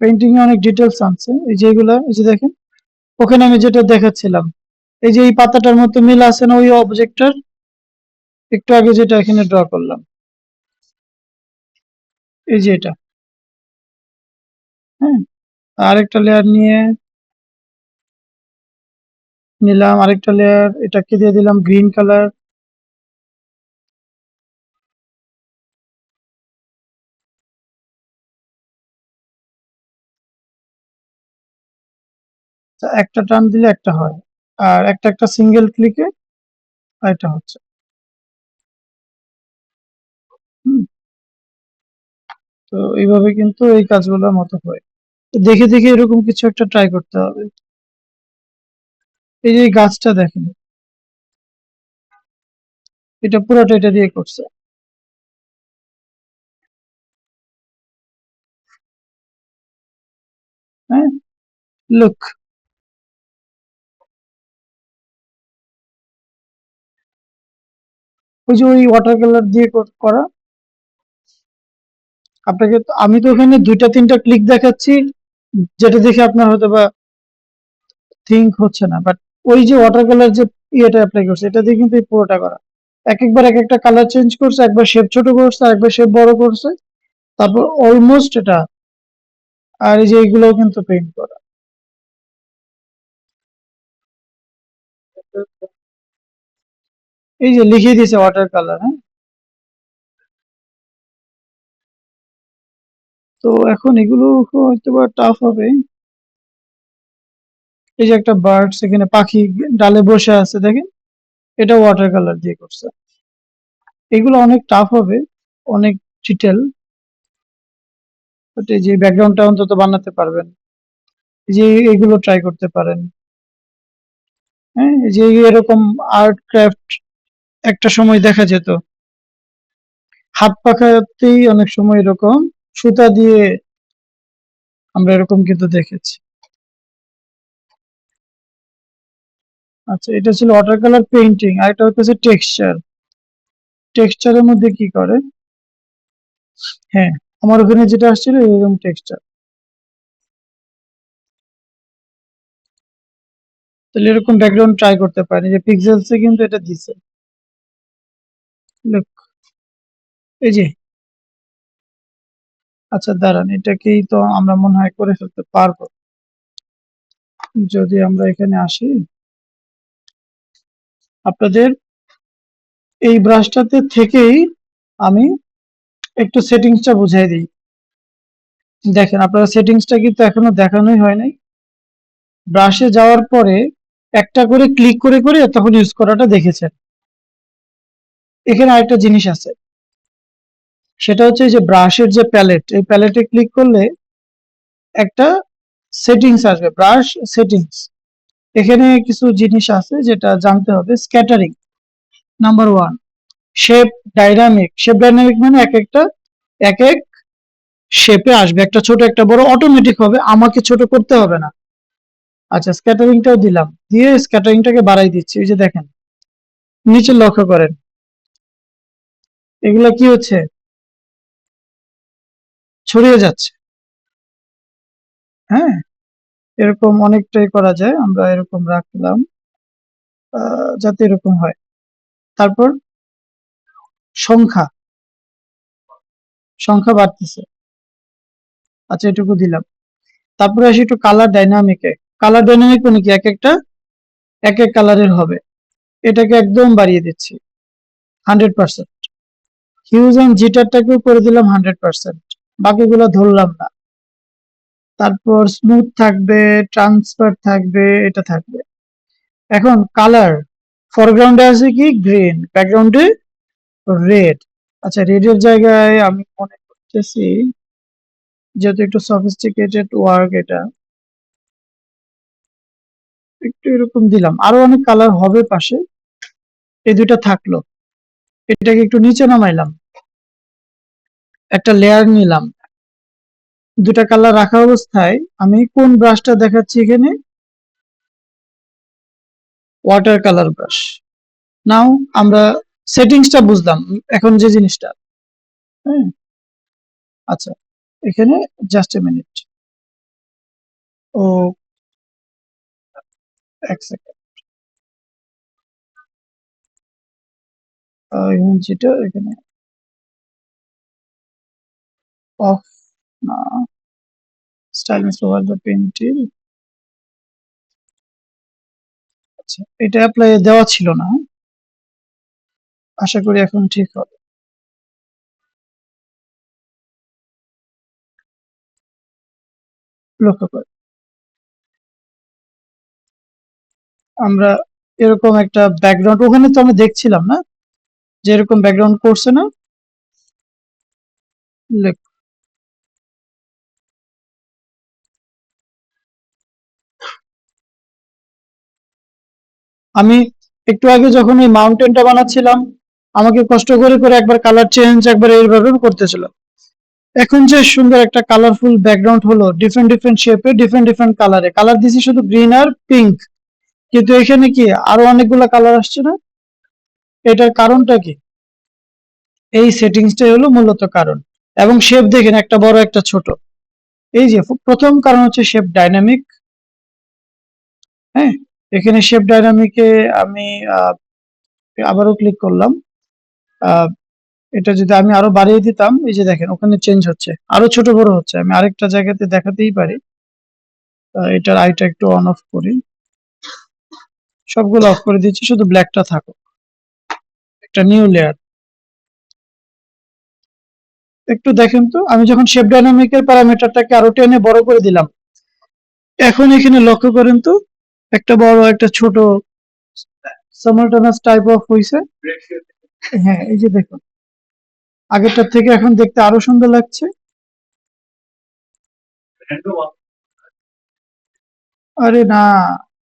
পেইন্টিং এ অনেক ডিটেলস আছে, এই যে এগুলা, এই যে দেখেন ওখানে আমি যেটা দেখাচ্ছিলাম, এই যে এই পাতাটার মতো মিল আছে না ওই অবজেক্টটার, একটু আগে যেটা এখানে ড্র করলাম, এই যে এটা। হ্যাঁ, আরেকটা লেয়ার নিয়ে নিলাম, আরেকটা লেয়ার এটাকে দিয়ে দিলাম গ্রিন কালার। একটা টান দিলে একটা হয়, আর একটা একটা সিঙ্গেল ক্লিকে এটা হচ্ছে। হুম, তো এইভাবে কিন্তু এই কাজগুলোর মতো হয়। তো দেখে দেখে এরকম কিছু একটা ট্রাই করতে হবে। এই যে এই গাছটা দেখেন, এটা পুরোটা এটা দিয়ে করছে। হ্যাঁ, লুক। ওই যে ওই ওয়াটার কালার দিয়ে করা। আপনাকে আমি তো ওখানে দুইটা তিনটা ক্লিক দেখাচ্ছি, যেটা দেখে আপনার হয়তো বা থিঙ্ক হচ্ছে না, বাট ওই যে ওয়াটার কালার যে ইয়েটা অ্যাপ্লাই করছে এটা দিয়ে কিন্তু এই পুরোটা করা। এক একবার এক একটা কালার চেঞ্জ করছে, একবার শেপ ছোট করছে, আর একবার শেপ বড় করছে, তারপর অলমোস্ট এটা। আর এই যে এইগুলোও কিন্তু পেইন্ট করা। এই যে লিখিয়ে দিয়েছে ওয়াটার কালার। হ্যাঁ, তো এখন এগুলো হয়তো বা টাফ হবে। এই যে একটা বার্ড, সেখানে পাখি ডালে বসে আছে দেখেন, এটা ওয়াটার কালার দিয়ে করছে। এগুলো অনেক টাফ হবে, অনেক ডিটেল। বাট এই যে ব্যাকগ্রাউন্ডটা অন্তত বানাতে পারবেন। এই যে এগুলো ট্রাই করতে পারেন। হ্যাঁ, এই যে এরকম আর্ট ক্রাফট একটা সময় দেখা যেত, হাত পাখাতেই অনেক সময় এরকম সুতা দিয়ে আমরা এরকম কিন্তু দেখেছি। আচ্ছা, এটা ছিল ওয়াটার কালার পেইন্টিং, আর এটা হচ্ছে টেক্সচার। টেক্সচারের মধ্যে কি করে? হ্যাঁ, আমার ওখানে যেটা আসছিল এরকম টেক্সচার। তাহলে এরকম ব্যাকগ্রাউন্ড ট্রাই করতে পারেন, যে পিক্সেলসে কিন্তু এটা দিছে। লুক, এই যে, আচ্ছা দাঁড়ান, এটাকেই তো আমরা মনে হয় করে ফেলতে পারবো। যদি আমরা এখানে আসি, আপনাদের এই ব্রাশটাতে থেকেই আমি একটু সেটিংসটা বুঝাই দিই। দেখেন, আপনারা সেটিংসটা কিন্তু এখনো দেখানোই হয় নাই। ব্রাশে যাওয়ার পরে একটা করে ক্লিক করে করে তখন ইউজ করাটা দেখেছেন। এখানে আরেকটা জিনিস আছে, সেটা হচ্ছে যে ব্রাশের যে প্যালেট, এই প্যালেটে ক্লিক করলে একটা সেটিংস আসবে, ব্রাশ সেটিংস। এখানে কিছু জিনিস আছে যেটা জানতে হবে। Scattering number 1, shape dynamic. Shape dynamic মানে এক এক শেপে আসবে, একটা ছোট একটা বড় অটোমেটিক হবে, আমাকে ছোট করতে হবে না। আচ্ছা, স্ক্যাটারিংটাও দিলাম, দিয়ে স্ক্যাটারিংটাকে বাড়াই দিচ্ছি। এই যে দেখেন, নিচে লক্ষ্য করেন, এগুলা কি হচ্ছে, ছড়িয়ে যাচ্ছে। হ্যাঁ, এরকম অনেকটাই করা যায়, আমরা এরকম রাখলাম যাতে এরকম হয়। তারপর সংখ্যা সংখ্যা বাড়তেছে। আচ্ছা, এটুকু দিলাম। তারপরে আসি একটু কালার ডাইনামিকে। কালার ডাইনামিক মানে কি, এক এক কালারের হবে। এটাকে একদম বাড়িয়ে দিচ্ছি 100%। হিউজ এন্ড জিটারটাকেও করে দিলাম 100%, বাকিগুলো ধরলাম না। তারপর স্মুথ থাকবে, ট্রান্সফার থাকবে, এটা থাকবে। এখন কালার, ফরগ্রাউন্ডে আছে কি গ্রিন, ব্যাকগ্রাউন্ডে রেড। আচ্ছা, রেডের জায়গায় আমি মনে করতেছি, যেহেতু একটু সফিস্টিকেটেড ওয়ার্ক, এটা একটু এরকম দিলাম। আরো অনেক কালার হবে পাশে, এই দুইটা থাকলো। এটাকে একটু নিচে নামাইলাম, একটা লেয়ার নিলাম। দুটা কালার রাখা অবস্থায় আমি কোন ব্রাশটা দেখাচ্ছি এখানে, ওয়াটার কালার ব্রাশ। নাও আমরা সেটিংসটা বুঝলাম, এখন যে জিনিসটা, হ্যাঁ, আচ্ছা, এখানে জাস্ট এ মিনিট, ও এক সেকেন্ড, যেটা এখানে অফ না, স্টাইল ওভার দ্য পেন্টিল। আচ্ছা, এটা অ্যাপ্লাই দেওয়া ছিল না, আশা করি এখন ঠিক হবে। লক্ষ্য করে আমরা এরকম একটা ব্যাকগ্রাউন্ড, ওখানে তো আমরা দেখছিলাম না যে এরকম ব্যাকগ্রাউন্ড করছে না। আমি একটু আগে যখন এই মাউন্টেনটা বানাচ্ছিলাম, আমাকে কষ্ট করে করে একবার কালার চেঞ্জ, একবার এইভাবে করতেছিলাম। এখন যে সুন্দর একটা কালারফুল ব্যাকগ্রাউন্ড হলো, ডিফারেন্ট ডিফারেন্ট শেপে, ডিফারেন্ট ডিফারেন্ট কালারে। কালার দিছি শুধু গ্রিন আর পিঙ্ক, কিন্তু এখানে কি আরো অনেকগুলো কালার আসছে না? এটার কারণটা কি? এই সেটিংসটাই হলো মূলত কারণ। এবং শেপ দেখেন, একটা বড় একটা ছোট। এই যে প্রথম কারণ হচ্ছে শেপ ডাইনামিক। হ্যাঁ, এখানে শেপ ডাইনামিকে আমি আবারও ক্লিক করলাম। এটা যদি আমি আরো বাড়িয়ে দিতাম, এই যে দেখেন ওখানে চেঞ্জ হচ্ছে, আরো ছোট বড় হচ্ছে। আমি আরেকটা জায়গাতে দেখাতেই পারি। এটার আইটা একটু অন অফ করি, সবগুলো অফ করে দিচ্ছি, শুধু ব্ল্যাকটা থাকুক। একটা নিউ লেয়ার, একটু দেখেন তো, আমি যখন শেপ ডাইনামিকের প্যারামিটারটাকে আরো টেনে বড় করে দিলাম, এখন এখানে লক্ষ্য করেন তো, একটা বড় একটা ছোট সামালটানাস টাইপ অফ হইছে। হ্যাঁ, এই যে দেখুন, আগেরটার থেকে এখন দেখতে আরো সুন্দর লাগছে। আরে না,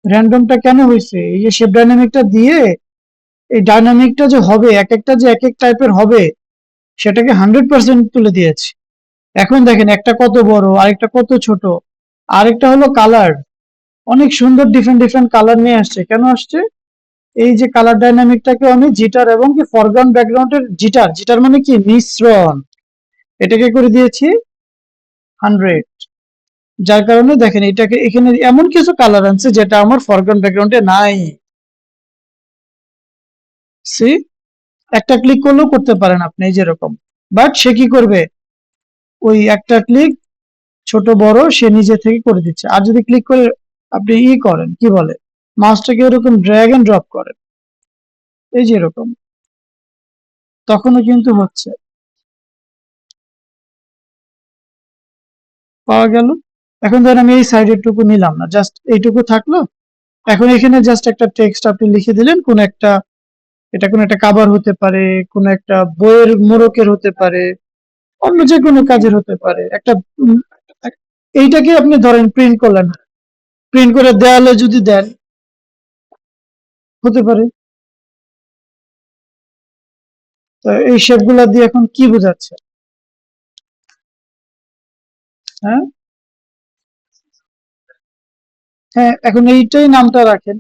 র্যান্ডমটা কেন হয়েছে? এই যে শেপ ডাইনামিকটা দিয়ে, এই ডাইনামিকটা যে হবে, এক একটা যে এক এক টাইপের হবে, সেটাকে 100% তুলে দিয়েছি। এখন দেখেন, একটা কত বড়, আরেকটা কত ছোট। আরেকটা হলো কালার, অনেক সুন্দর ডিফারেন্ট ডিফারেন্ট কালার নিয়ে আসছে। কেন আসছে? এই যে কালার ডাইনামিকটাকে আমি জিটার এবং কি ফরগ্রাউন্ড ব্যাকগ্রাউন্ডের জিটার, জিটার মানে কি মিশ্রণ, এটাকে করে দিয়েছি 100। যার কারণে দেখেন, এটাকে এখানে এমন কিছু কালার আনছে যেটা আমার ফরগ্রাউন্ড ব্যাকগ্রাউন্ডে নাই। সি, একটা ক্লিক করলেও করতে পারেন আপনি, এই যেরকম। বাট সে কি করবে, ওই একটা ক্লিক ছোট বড় সে নিজে থেকে করে দিচ্ছে। আর যদি ক্লিক করে আপনি করেন, কি বলে, মাউসটাকে এরকম ড্র্যাগ এন্ড ড্রপ করেন, এই যে এরকম, তখনও কিন্তু হচ্ছে, পাওয়া গেল। এখন ধরেন আমি এই সাইডের টুকু নিলাম না, জাস্ট এইটুকু থাকলো। এখন এখানে জাস্ট একটা টেক্সট আপনি লিখে দিলেন, কোন একটা, এটা কোন একটা কাভার হতে পারে, কোন একটা বইয়ের মোড়কের হতে পারে, অন্য যে কোনো কাজের হতে পারে একটা। উম, এইটাকে আপনি ধরেন প্রিন্ট করলেন, প্রিন্ট করে দেয়ালে যদি দেন, হতে পারে। তো এই শেপ গুলা দিয়ে এখন কি বোঝাচ্ছে? হ্যাঁ, হ্যাঁ, এখন এইটাই নামটা রাখেন।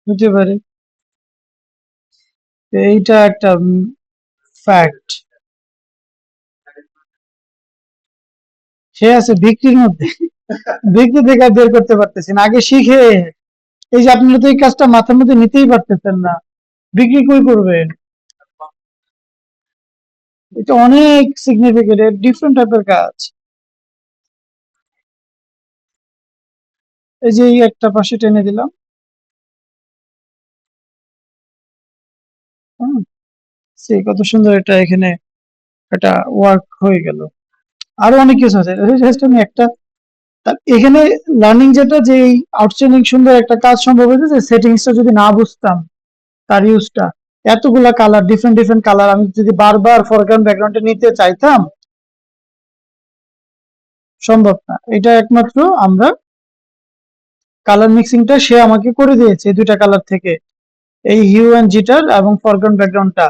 হতে পারে। তো এইটা একটা ফ্যাক্ট। সে আছে বিক্রির মধ্যে। বিক্রি থেকে আর বের করতে পারতেছি না, আগে শিখে। এই যে আপনারা তো এই কাজটা মাথার মধ্যে নিতেই পারতেছেন না, বিক্রি কই করবেন? এটা অনেক সিগনিফিকেন্ট, ডিফারেন্ট টাইপের কাজ। এই যে এই একটা পাশে টেনে দিলাম। হুম, সেই কত সুন্দর এটা এখানে একটা ওয়ার্ক হয়ে গেল। আরো অনেক কিছু আছে, জাস্ট আমি একটা, এখানে লার্নিং যেটা, যে আউটস্ট্যান্ডিং সুন্দর একটা কাজ সম্ভব হয়েছে, যে সেটিংসটা যদি না বুঝতাম, তার ইউজটা, এতগুলা কালার, ডিফারেন্ট ডিফারেন্ট কালার, আমি যদি বারবার ফরগ্রাউন্ড ব্যাকগ্রাউন্ডে নিতে চাইতাম, সম্ভব না। এটা একমাত্র আমরা কালার মিক্সিংটা সে আমাকে করে দিয়েছে, এই দুইটা কালার থেকে, এই হিউ অ্যান্ড জিটার এবং ফরগ্রাউন্ড ব্যাকগ্রাউন্ডটা।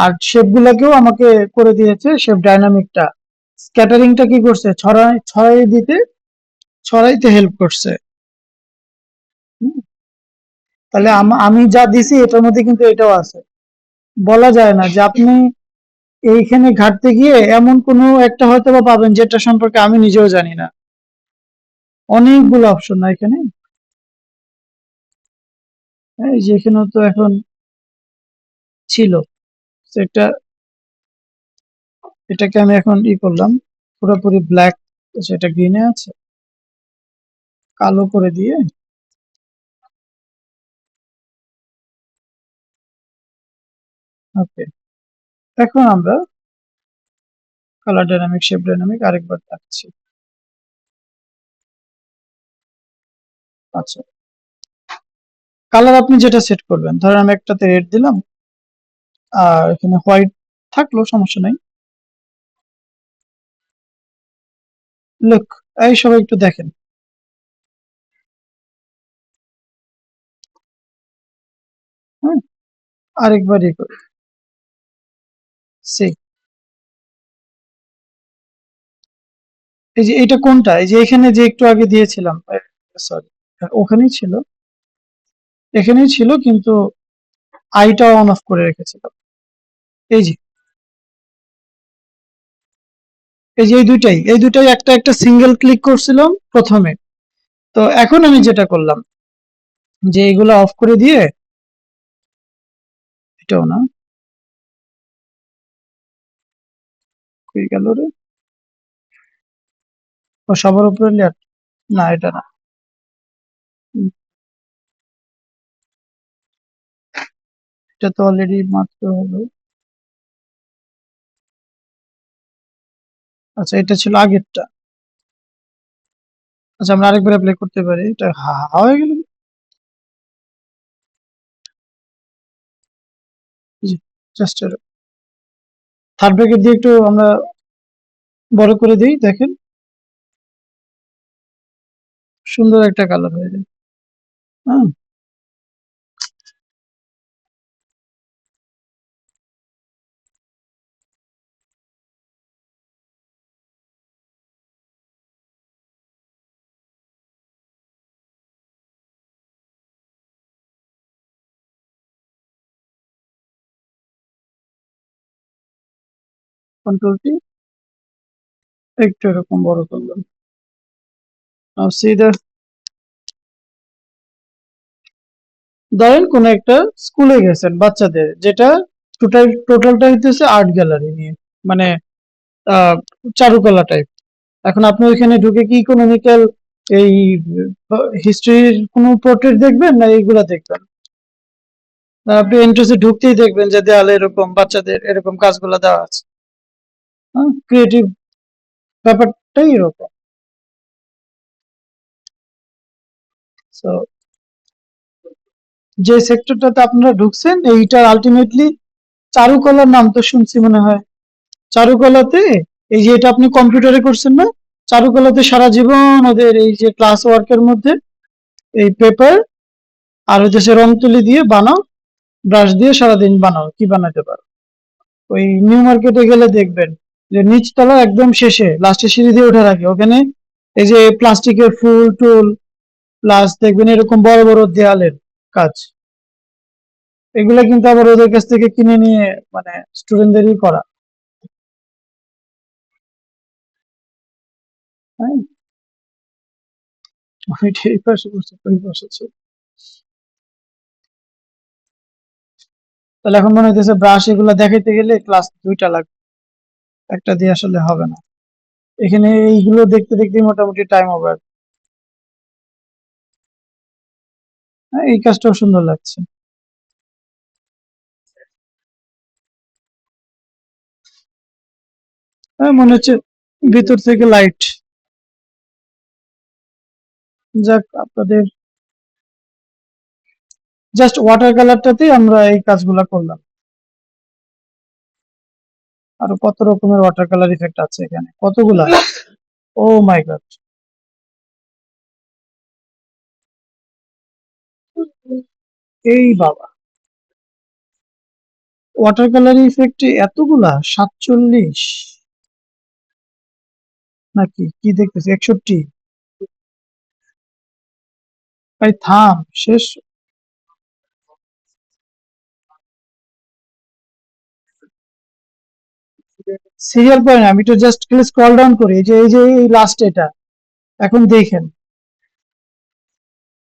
আর শেপ গুলাকেও আমাকে করে দিয়েছে, শেপ ডাইনামিকটা, স্ক্যাটারিংটা কি করছে, ছড়াইতে হেল্প করছে। হুম, তাহলে আমি যা দিছি এটার মধ্যে কিন্তু এটাও আছে। বলা যায় না যে আপনি এইখানে ঘাটতে গিয়ে এমন কোনো একটা হয়তো বা পাবেন যেটা সম্পর্কে আমি নিজেও জানি না। অনেকগুলো অপশন না এখানে। এই যে এখানেও তো এখন ছিল, তো এটাকে আমি এখন করলাম পুরোপুরি ব্ল্যাক, সেটা গ্রিনে আছে, কালো করে দিয়ে। ওকে, এখন আমরা কালার ডাইনামিক, শেপ ডাইনামিক আরেকবার দেখাচ্ছি। আচ্ছা, কালার আপনি যেটা সেট করবেন, ধরেন আমি একটাতে রেড দিলাম, আর এখানে হোয়াইট থাকলো, সমস্যা নাই। লুক, এই সবাই একটু দেখেন। হ্যাঁ, আরেকবার করি, সি। এই যে এটা কোনটা, এই যে এখানে যে একটু আগে দিয়েছিলাম, সরি, ওখানেই ছিল, এখানেই ছিল, কিন্তু আইটা অন অফ করে রেখেছিলাম। এই যে এই দুটাই একটা একটা সিঙ্গেল ক্লিক করছিলাম প্রথমে। তো এখন আমি যেটা করলাম, যে এগুলো অফ করে দিয়ে, এটাও না, কই গেল রে, ও সবার উপরে লেয়ার, না এটা না। উম, এটা তো অলরেডি মাত্র হলো। আচ্ছা, এটা ছিল আগেরটা। আচ্ছা, আমরা আরেকবার অ্যাপ্লাই করতে পারি, এটা হয়ে গেল। জাস্ট থার্ড ব্র্যাকেট দিয়ে একটু আমরা বড় করে দিই, দেখেন সুন্দর একটা কালার হয়ে যায়। হ্যাঁ, কন্ট্রোল টি, একটু এরকম বড় করলাম। নাও সি দ্য ধরেন কোন একটা স্কুলে গেছেন বাচ্চাদের, যেটা টোটালটা হইতেছে আর্ট গ্যালারি নিয়ে, মানে আহ চারুকলা টাইপ। এখন আপনি ওইখানে ঢুকে কি ইকোনমিক্যাল এই হিস্ট্রির কোনো পোর্ট্রেট দেখবেন, না এইগুলা দেখবেন? না আপনি এন্ট্রেন্সে ঢুকতেই দেখবেন যে দেয়ালে এরকম বাচ্চাদের এরকম কাজগুলো দেওয়া আছে। হ্যাঁ, ক্রিয়েটিভ ব্যাপারটাই এরকম। সো যে সেক্টরটাতে আপনারা ঢুকছেন এইটার আলটিমেটলি চারুকলার নাম তো শুনছি মনে হয়। চারুকলাতে এই যে এটা আপনি কম্পিউটারে করছেন না, চারুকলাতে সারা জীবন ওদের এই যে ক্লাস ওয়ার্কের মধ্যে এই পেপার আর হচ্ছে রং তুলি দিয়ে বানাও, ব্রাশ দিয়ে সারাদিন বানাও, কি বানাতে পারো। ওই নিউ মার্কেটে গেলে দেখবেন যে নিচতলা একদম শেষে লাস্টে সিঁড়ি দিয়ে ওঠার আগে ওখানে এই যে প্লাস্টিকের ফুল টুল, প্লাস দেখবেন এরকম বড় বড় দেয়ালের কাজ, এগুলা কিন্তু আবার ওদের কাছ থেকে কিনে নিয়ে মানে স্টুডেন্টদেরই করা। হ্যাঁ, ওইটা এই পাশে বসে ওই পাশে ছিল। তাহলে এখন মনে হইতেছে ব্রাশ এগুলা দেখাইতে গেলে ক্লাস 2টা লাগবে, একটা দিয়ে আসলে হবে না। এখানে এইগুলো দেখতে দেখতে মোটামুটি টাইম ওভার। হ্যাঁ, এই কাজটাও সুন্দর লাগছে। হ্যাঁ, মনে হচ্ছে ভিতর থেকে লাইট। যাক, আপনাদের জাস্ট ওয়াটার কালারটাতেই আমরা এই কাজগুলা করলাম। আরো কত রকমের ওয়াটার কালার ইফেক্ট আছে এখানে, কতগুলা! ও মাই গড! এই বাবা, ওয়াটার কালার ইফেক্ট এতগুলা! 47 নাকি কি দেখতেছি, 61! ভাই থাম, শেষ। সিরিয়াল পড়ে না, আমি তো জাস্ট খালি স্ক্রল ডাউন করি, এই যে এই লাস্ট এটা। এখন দেখেন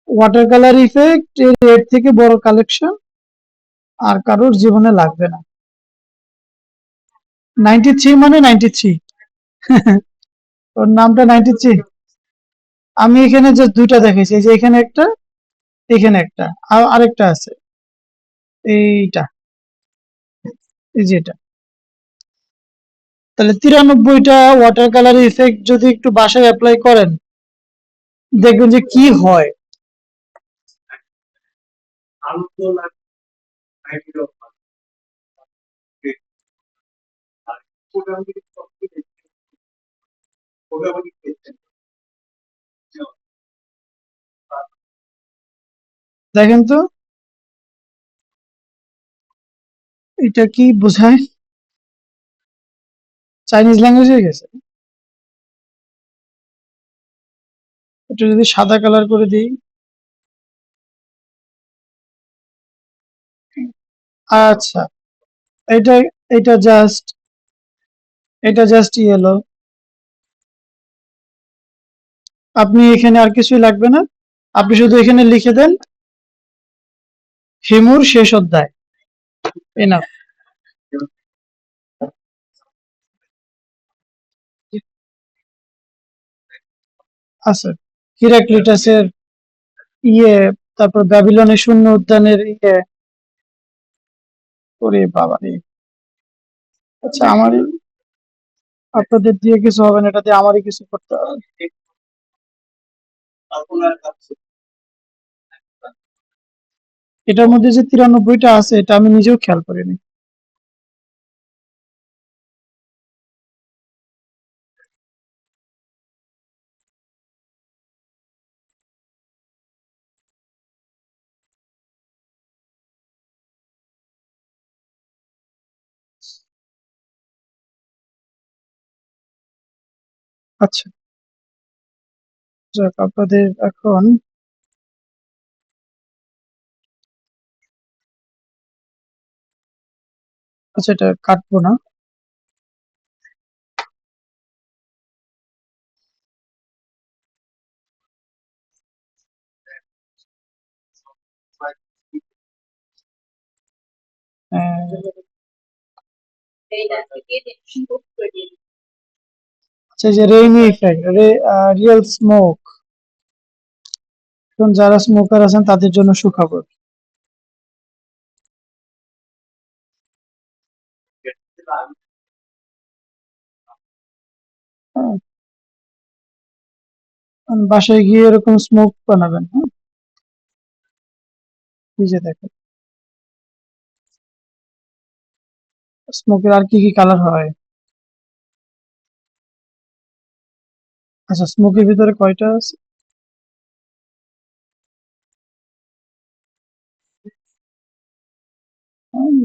ওয়াটার কালার ইফেক্ট এর এর থেকে বড় কালেকশন আর কারোর জীবনে লাগবে না। 93 মানে 93। ওর নামটা 93। আমি এখানে জাস্ট দুইটা দেখেছি, এই যে এখানে একটা, এখানে একটা, আর আরেকটা আছে এইটা, এই যে এটা। তাহলে 93টা ওয়াটার কালার ইফেক্ট যদি একটু বাসায় অ্যাপ্লাই করেন, দেখবেন যে কি হয়। দেখেন তো এটা কি বোঝায়, চাইনিজ ল্যাঙ্গুয়েজ হয়ে গেছে। এটা যদি সাদা কালার করে দিই, আচ্ছা, এটা এটা জাস্ট এটা জাস্ট ইয়েলো। আপনি এখানে আর কিছুই লাগবে না, আপনি শুধু এখানে লিখে দেন হিমুর শেষ অধ্যায়, এনাফ। আছে হিরাক্লিটাসের ইয়ে, তারপর ব্যাবিলনের শূন্য উদ্যানের ইয়ে। ওরে বাবা রে! আচ্ছা, আমারই, আপনাদের দিয়ে কিছু হবে না, এটা দিয়ে আমারই কিছু করতে হবে। এটার মধ্যে যে 93টা আছে এটা আমি নিজেও খেয়াল করিনি। আচ্ছা, যাক, আপনাদের এখন, আচ্ছা এটা কাটবো না। আচ্ছা, এই যে রেইনি ইফেক্ট, রিয়েল স্মোক, এখন যারা স্মোকার আছেন তাদের জন্য সুখবর। হ্যাঁ, বাসায় গিয়ে এরকম স্মোক বানাবেন। হ্যাঁ, এই যে দেখেন স্মোকের আর কি কি কালার হয়। আচ্ছা, স্মোকের ভিতরে কয়টা আছে? হুম,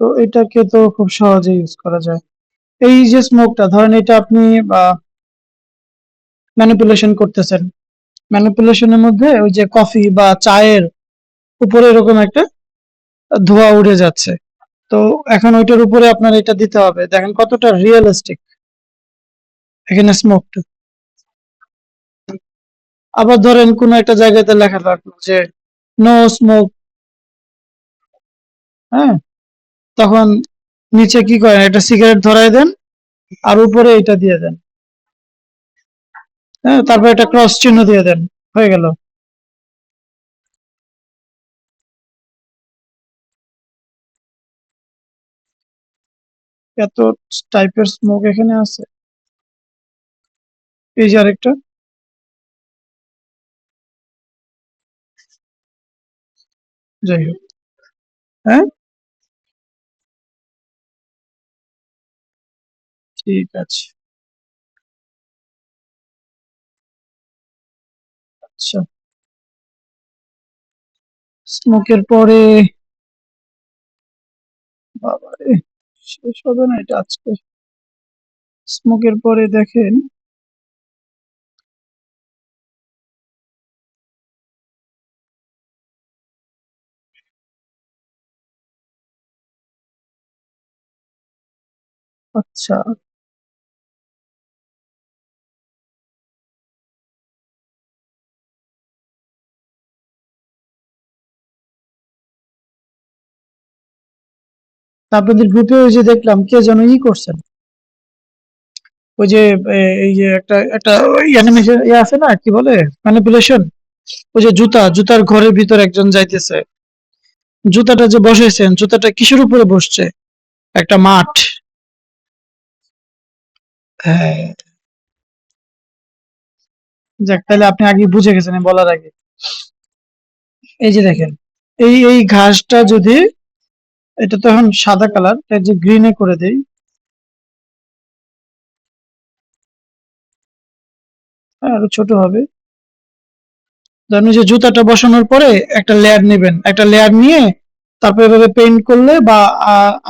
তো এটাকে তো খুব সহজে ইউজ করা যায়। এই যে স্মোকটা ধরেন, এটা আপনি ম্যানিপুলেশন করতেছেন, ম্যানিপুলেশনের মধ্যে ওই যে কফি বা চায়ের উপরে এরকম একটা ধোঁয়া উড়ে যাচ্ছে। তো এখন ওইটার উপরে আপনার এটা দিতে হবে, দেখেন কতটা রিয়েলিস্টিক এখানে স্মোকটা। আবার ধরেন কোন একটা জায়গাতে লেখা থাকলো যে নো স্মোক, হ্যাঁ, তখন নিচে কি করেন, একটা সিগারেট ধরায় দেন আর উপরে এটা দিয়ে দেন। হ্যাঁ, তারপর একটা ক্রস চিহ্ন দিয়ে দেন, হয়ে গেল। এত টাইপের স্মোক এখানে আছে। এই যে আরেকটা। যাই হোক। হ্যাঁ, ঠিক আছে। আচ্ছা, স্মোকের পরে, বাবারে, শেষ হবে না এটা আজকে। স্মোকের পরে দেখেন, আচ্ছা, তা আপনাদের গ্রুপে ওই যে দেখলাম কে যেন করছেন, ওই যে এই যে একটা একটা অ্যানিমেশন ইয়ে আছে না, কি বলে, ম্যানিপুলেশন। ওই যে জুতার ঘরের ভিতর একজন যাইতেছে, জুতাটা যে বসাইছেন, জুতাটা কিসের উপরে বসছে? একটা মাঠ। হ্যাঁ, যাক, তাহলে আপনি আগে বুঝে গেছেন আমি বলার আগে। এই যে দেখেন, এই ঘাসটা যদি, এটা তো এখন সাদা কালার, এটা যে গ্রিনে করে দেই, হ্যাঁ, আরো ছোট হবে। ধরেন এই যে জুতাটা বসানোর পরে একটা লেয়ার নেবেন, একটা লেয়ার নিয়ে তারপর এভাবে পেইন্ট করলে বা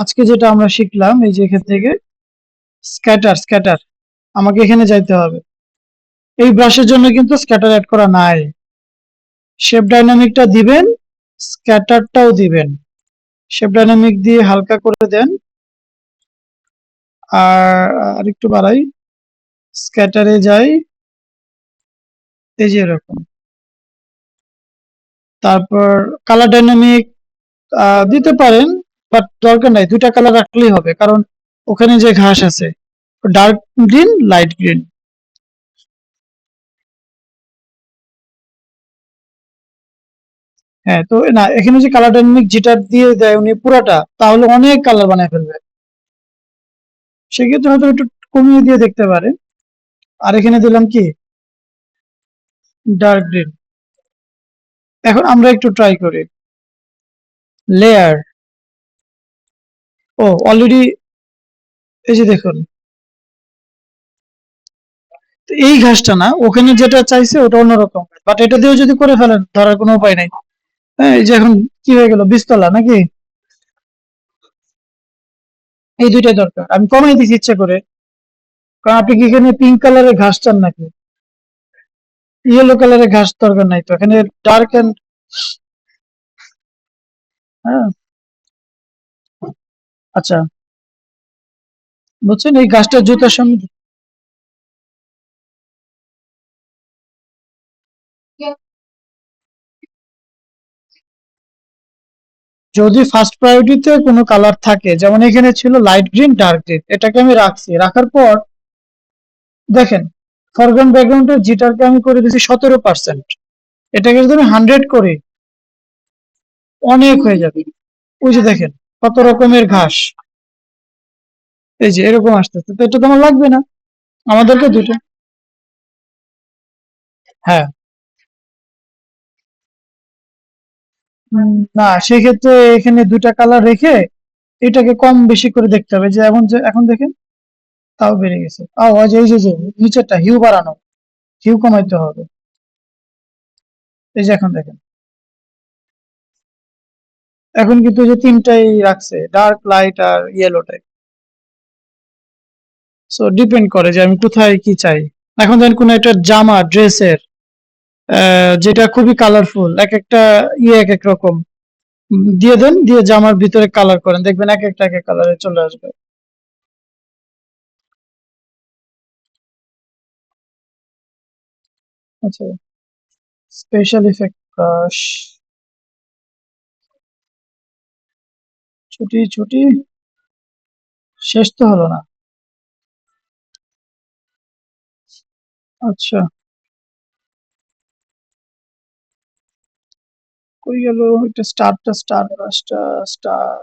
আজকে যেটা আমরা শিখলাম এই যে এখান থেকে স্ক্যাটার, আমাকে এখানে যাইতে হবে। এই ব্রাশের জন্য কিন্তু স্ক্যাটার অ্যাড করা নাই। শেপ ডাইনামিকটা দিবেন, স্ক্যাটারটাও দিবেন। শেপ ডাইনামিক দিয়ে হালকা করে দেন, আর আরেকটু বাড়াই, স্ক্যাটারে যাই, এই যে এরকম। তারপর কালার ডাইনামিক দিতে পারেন, বাট দরকার নাই, দুইটা কালার রাখলেই হবে, কারণ ওখানে যে ঘাস আছে, ডার্ক গ্রিন, লাইট গ্রিন। হ্যাঁ, তো না, এখানে যে কালার ডাইনামিক যেটা দিয়ে দেয় উনি পুরাটা, তাহলে অনেক কালার বানায় ফেলবে। সেক্ষেত্রে হয়তো একটু কমিয়ে দিয়ে দেখতে পারে। আর এখানে দিলাম কি, ডার্ক গ্রিন। এখন আমরা একটু ট্রাই করি, লেয়ার। ও অলরেডি, এই যে দেখুন, তো এই ঘাসটা না, ওখানে যেটা চাইছে ওটা অন্যরকম, বাট এটা দিয়েও যদি করে ফেলেন ধরার কোনো উপায় নাই। হ্যাঁ, এই যে এখন কি হয়ে গেল, বীজতলা নাকি? এই দুইটাই দরকার, আমি কমাই দিচ্ছি ইচ্ছা করে। কারণ আপনি কি এখানে পিঙ্ক কালারের ঘাস চান নাকি? ইয়েলো কালারের ঘাস দরকার নাই তো, এখানে ডার্ক এন্ড, হ্যাঁ, আচ্ছা, বুঝছেন, এই গাছটা জুতার সামনে। যদি ফার্স্ট প্রায়োরিটিতে কোনো কালার থাকে, যেমন এখানে ছিল লাইট গ্রিন ডার্ক গ্রিন, এটাকে আমি রাখছি, রাখার পর দেখেন ফরগ্রাউন্ড ব্যাকগ্রাউন্ডের জিটারকে আমি করে দিয়েছি 17%। এটাকে যদি আমি 100 করি অনেক হয়ে যাবে। ওই যে দেখেন কত রকমের ঘাস, এই যে এরকম আসতেছে, তো এটা তো আমার লাগবে না, আমাদেরকে দুটো। হ্যাঁ। না সেক্ষেত্রে এখানে দুটা কালার রেখে এটাকে কম বেশি করে দেখতে হবে, যে এখন দেখেন তাও বেড়ে গেছে। ওই যে এই যে নিচেরটা হিউ বাড়ানো, হিউ কমাইতে হবে। এই যে এখন দেখেন, এখন কিন্তু এই যে তিনটাই রাখছে, ডার্ক লাইট আর ইয়েলোটাই। সো ডিপেন্ড করে যে আমি কোথায় কি চাই। এখন দেখেন কোন একটা জামা ড্রেসের যেটা খুবই কালারফুল, এক একটা ইয়ে এক এক রকম, দিয়ে দেন, দিয়ে জামার ভিতরে কালার করেন, দেখবেন এক একটা এক এক কালারে চলে আসবে। আচ্ছা, স্পেশাল ইফেক্ট ব্রাশ, ছুটি ছুটি, শেষ তো হলো না। আচ্ছা, কই গেল একটা স্টার ব্রাশটা, স্টার।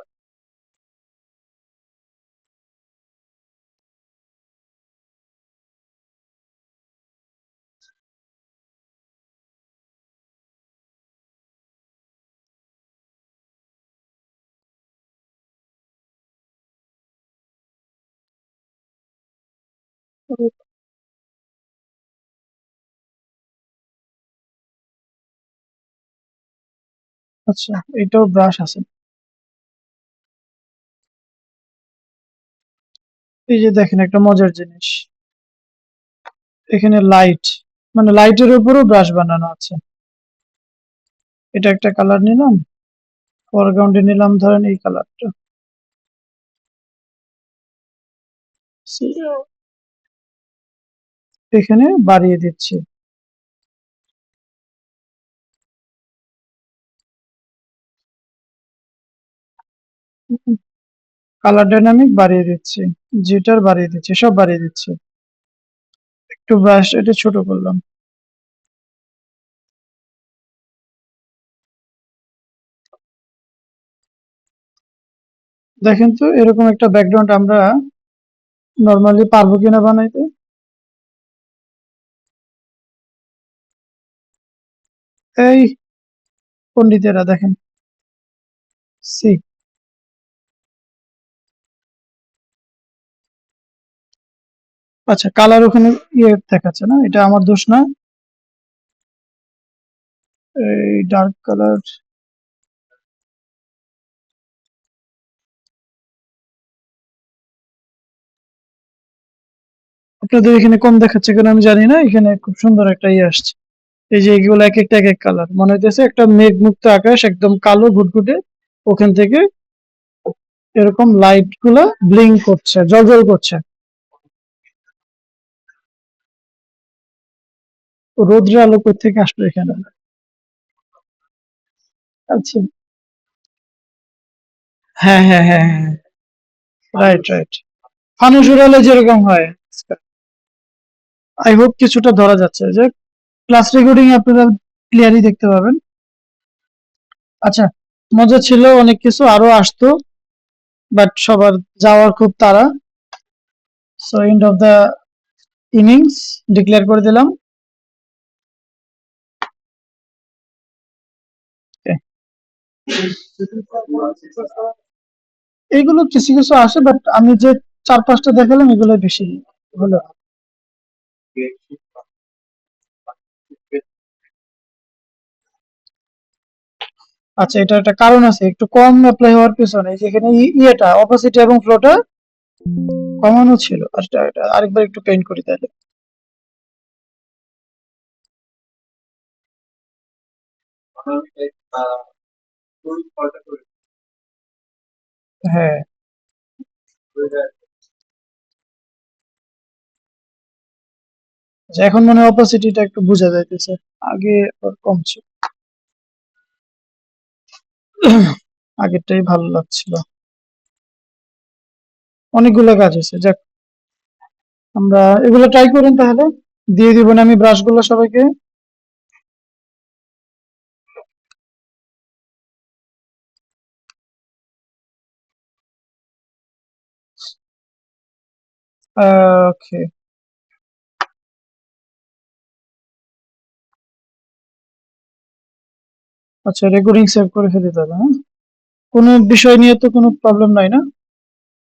আচ্ছা, এটাও ব্রাশ আছে। এই যে দেখেন একটা মজার জিনিস, এখানে লাইট, মানে লাইটের উপরও ব্রাশ বানানো আছে। এটা একটা কালার নিলাম, ফরগ্রাউন্ডে নিলাম ধরেন এই কালারটা, এখানে বাড়িয়ে দিচ্ছি। কালার ডাইনামিক বাড়িয়ে দিচ্ছি, জিটার বাড়িয়ে দিচ্ছি, সব বাড়িয়ে দিচ্ছি। একটু ব্রাশ এটা ছোট করলাম। দেখেন তো এরকম একটা ব্যাকগ্রাউন্ড আমরা নর্মালি পারবো কিনা বানাইতে। এই পণ্ডিতেরা দেখেন, সি। আচ্ছা, কালার ওখানে ইয়ে দেখাচ্ছে না, এটা আমার দোষ না। এই ডার্ক কালার, আপনাদের এখানে কম দেখাচ্ছে কেন আমি জানি না, এখানে খুব সুন্দর একটা ইয়ে আসছে। এই যে এগুলো এক একটা এক এক কালার, মনে হইতেছে একটা মেঘ মুক্ত আকাশ একদম কালো ঘুটঘুটে, ওখান থেকে এরকম লাইট গুলা ব্লিঙ্ক করছে, জ্বল করছে। রোদ্রের আলো থেকে আসলো এখানে। আচ্ছা, হ্যাঁ হ্যাঁ হ্যাঁ হ্যাঁ, রাইট রাইট, ফানুস উড়ালে যেরকম হয়। আই হোপ কিছুটা ধরা যাচ্ছে, যে ক্লাস রেকর্ডিং আপনারা ক্লিয়ারই দেখতে পাবেন। আচ্ছা, মজা ছিল, অনেক কিছু আরো আসতো, বাট সবার যাওয়ার খুব তাড়া। So end of the innings declare করে দিলাম। এইগুলো কিছু কিছু আসে, বাট আমি যে চার পাঁচটা দেখালাম এগুলো বেশি হলো। আচ্ছা, এটা একটা কারণ আছে একটু কম অ্যাপ্লাই হওয়ার পিছনে, যেখানে ইয়েটা অপোসিটি এবং ফ্লোটা কমানো ছিল। আর এটা আরেকবার একটু পেইন্ট করি তাহলে। হ্যাঁ, আচ্ছা, এখন মনে হয় অপোসিটিটা একটু বোঝা যাইতেছে, আগে কম ছিল। আগেরটাই ভালো লাগছিল। অনেকগুলো কাজ আছে, যাক আমরা এগুলো ট্রাই করুন তাহলে। দিয়ে দিব না আমি ব্রাশগুলো সবাইকে। ওকে, আচ্ছা রেকর্ডিং সেভ করে ফেলি তাহলে, হ্যাঁ? কোনো বিষয় নিয়ে তো কোনো প্রবলেম নাই না?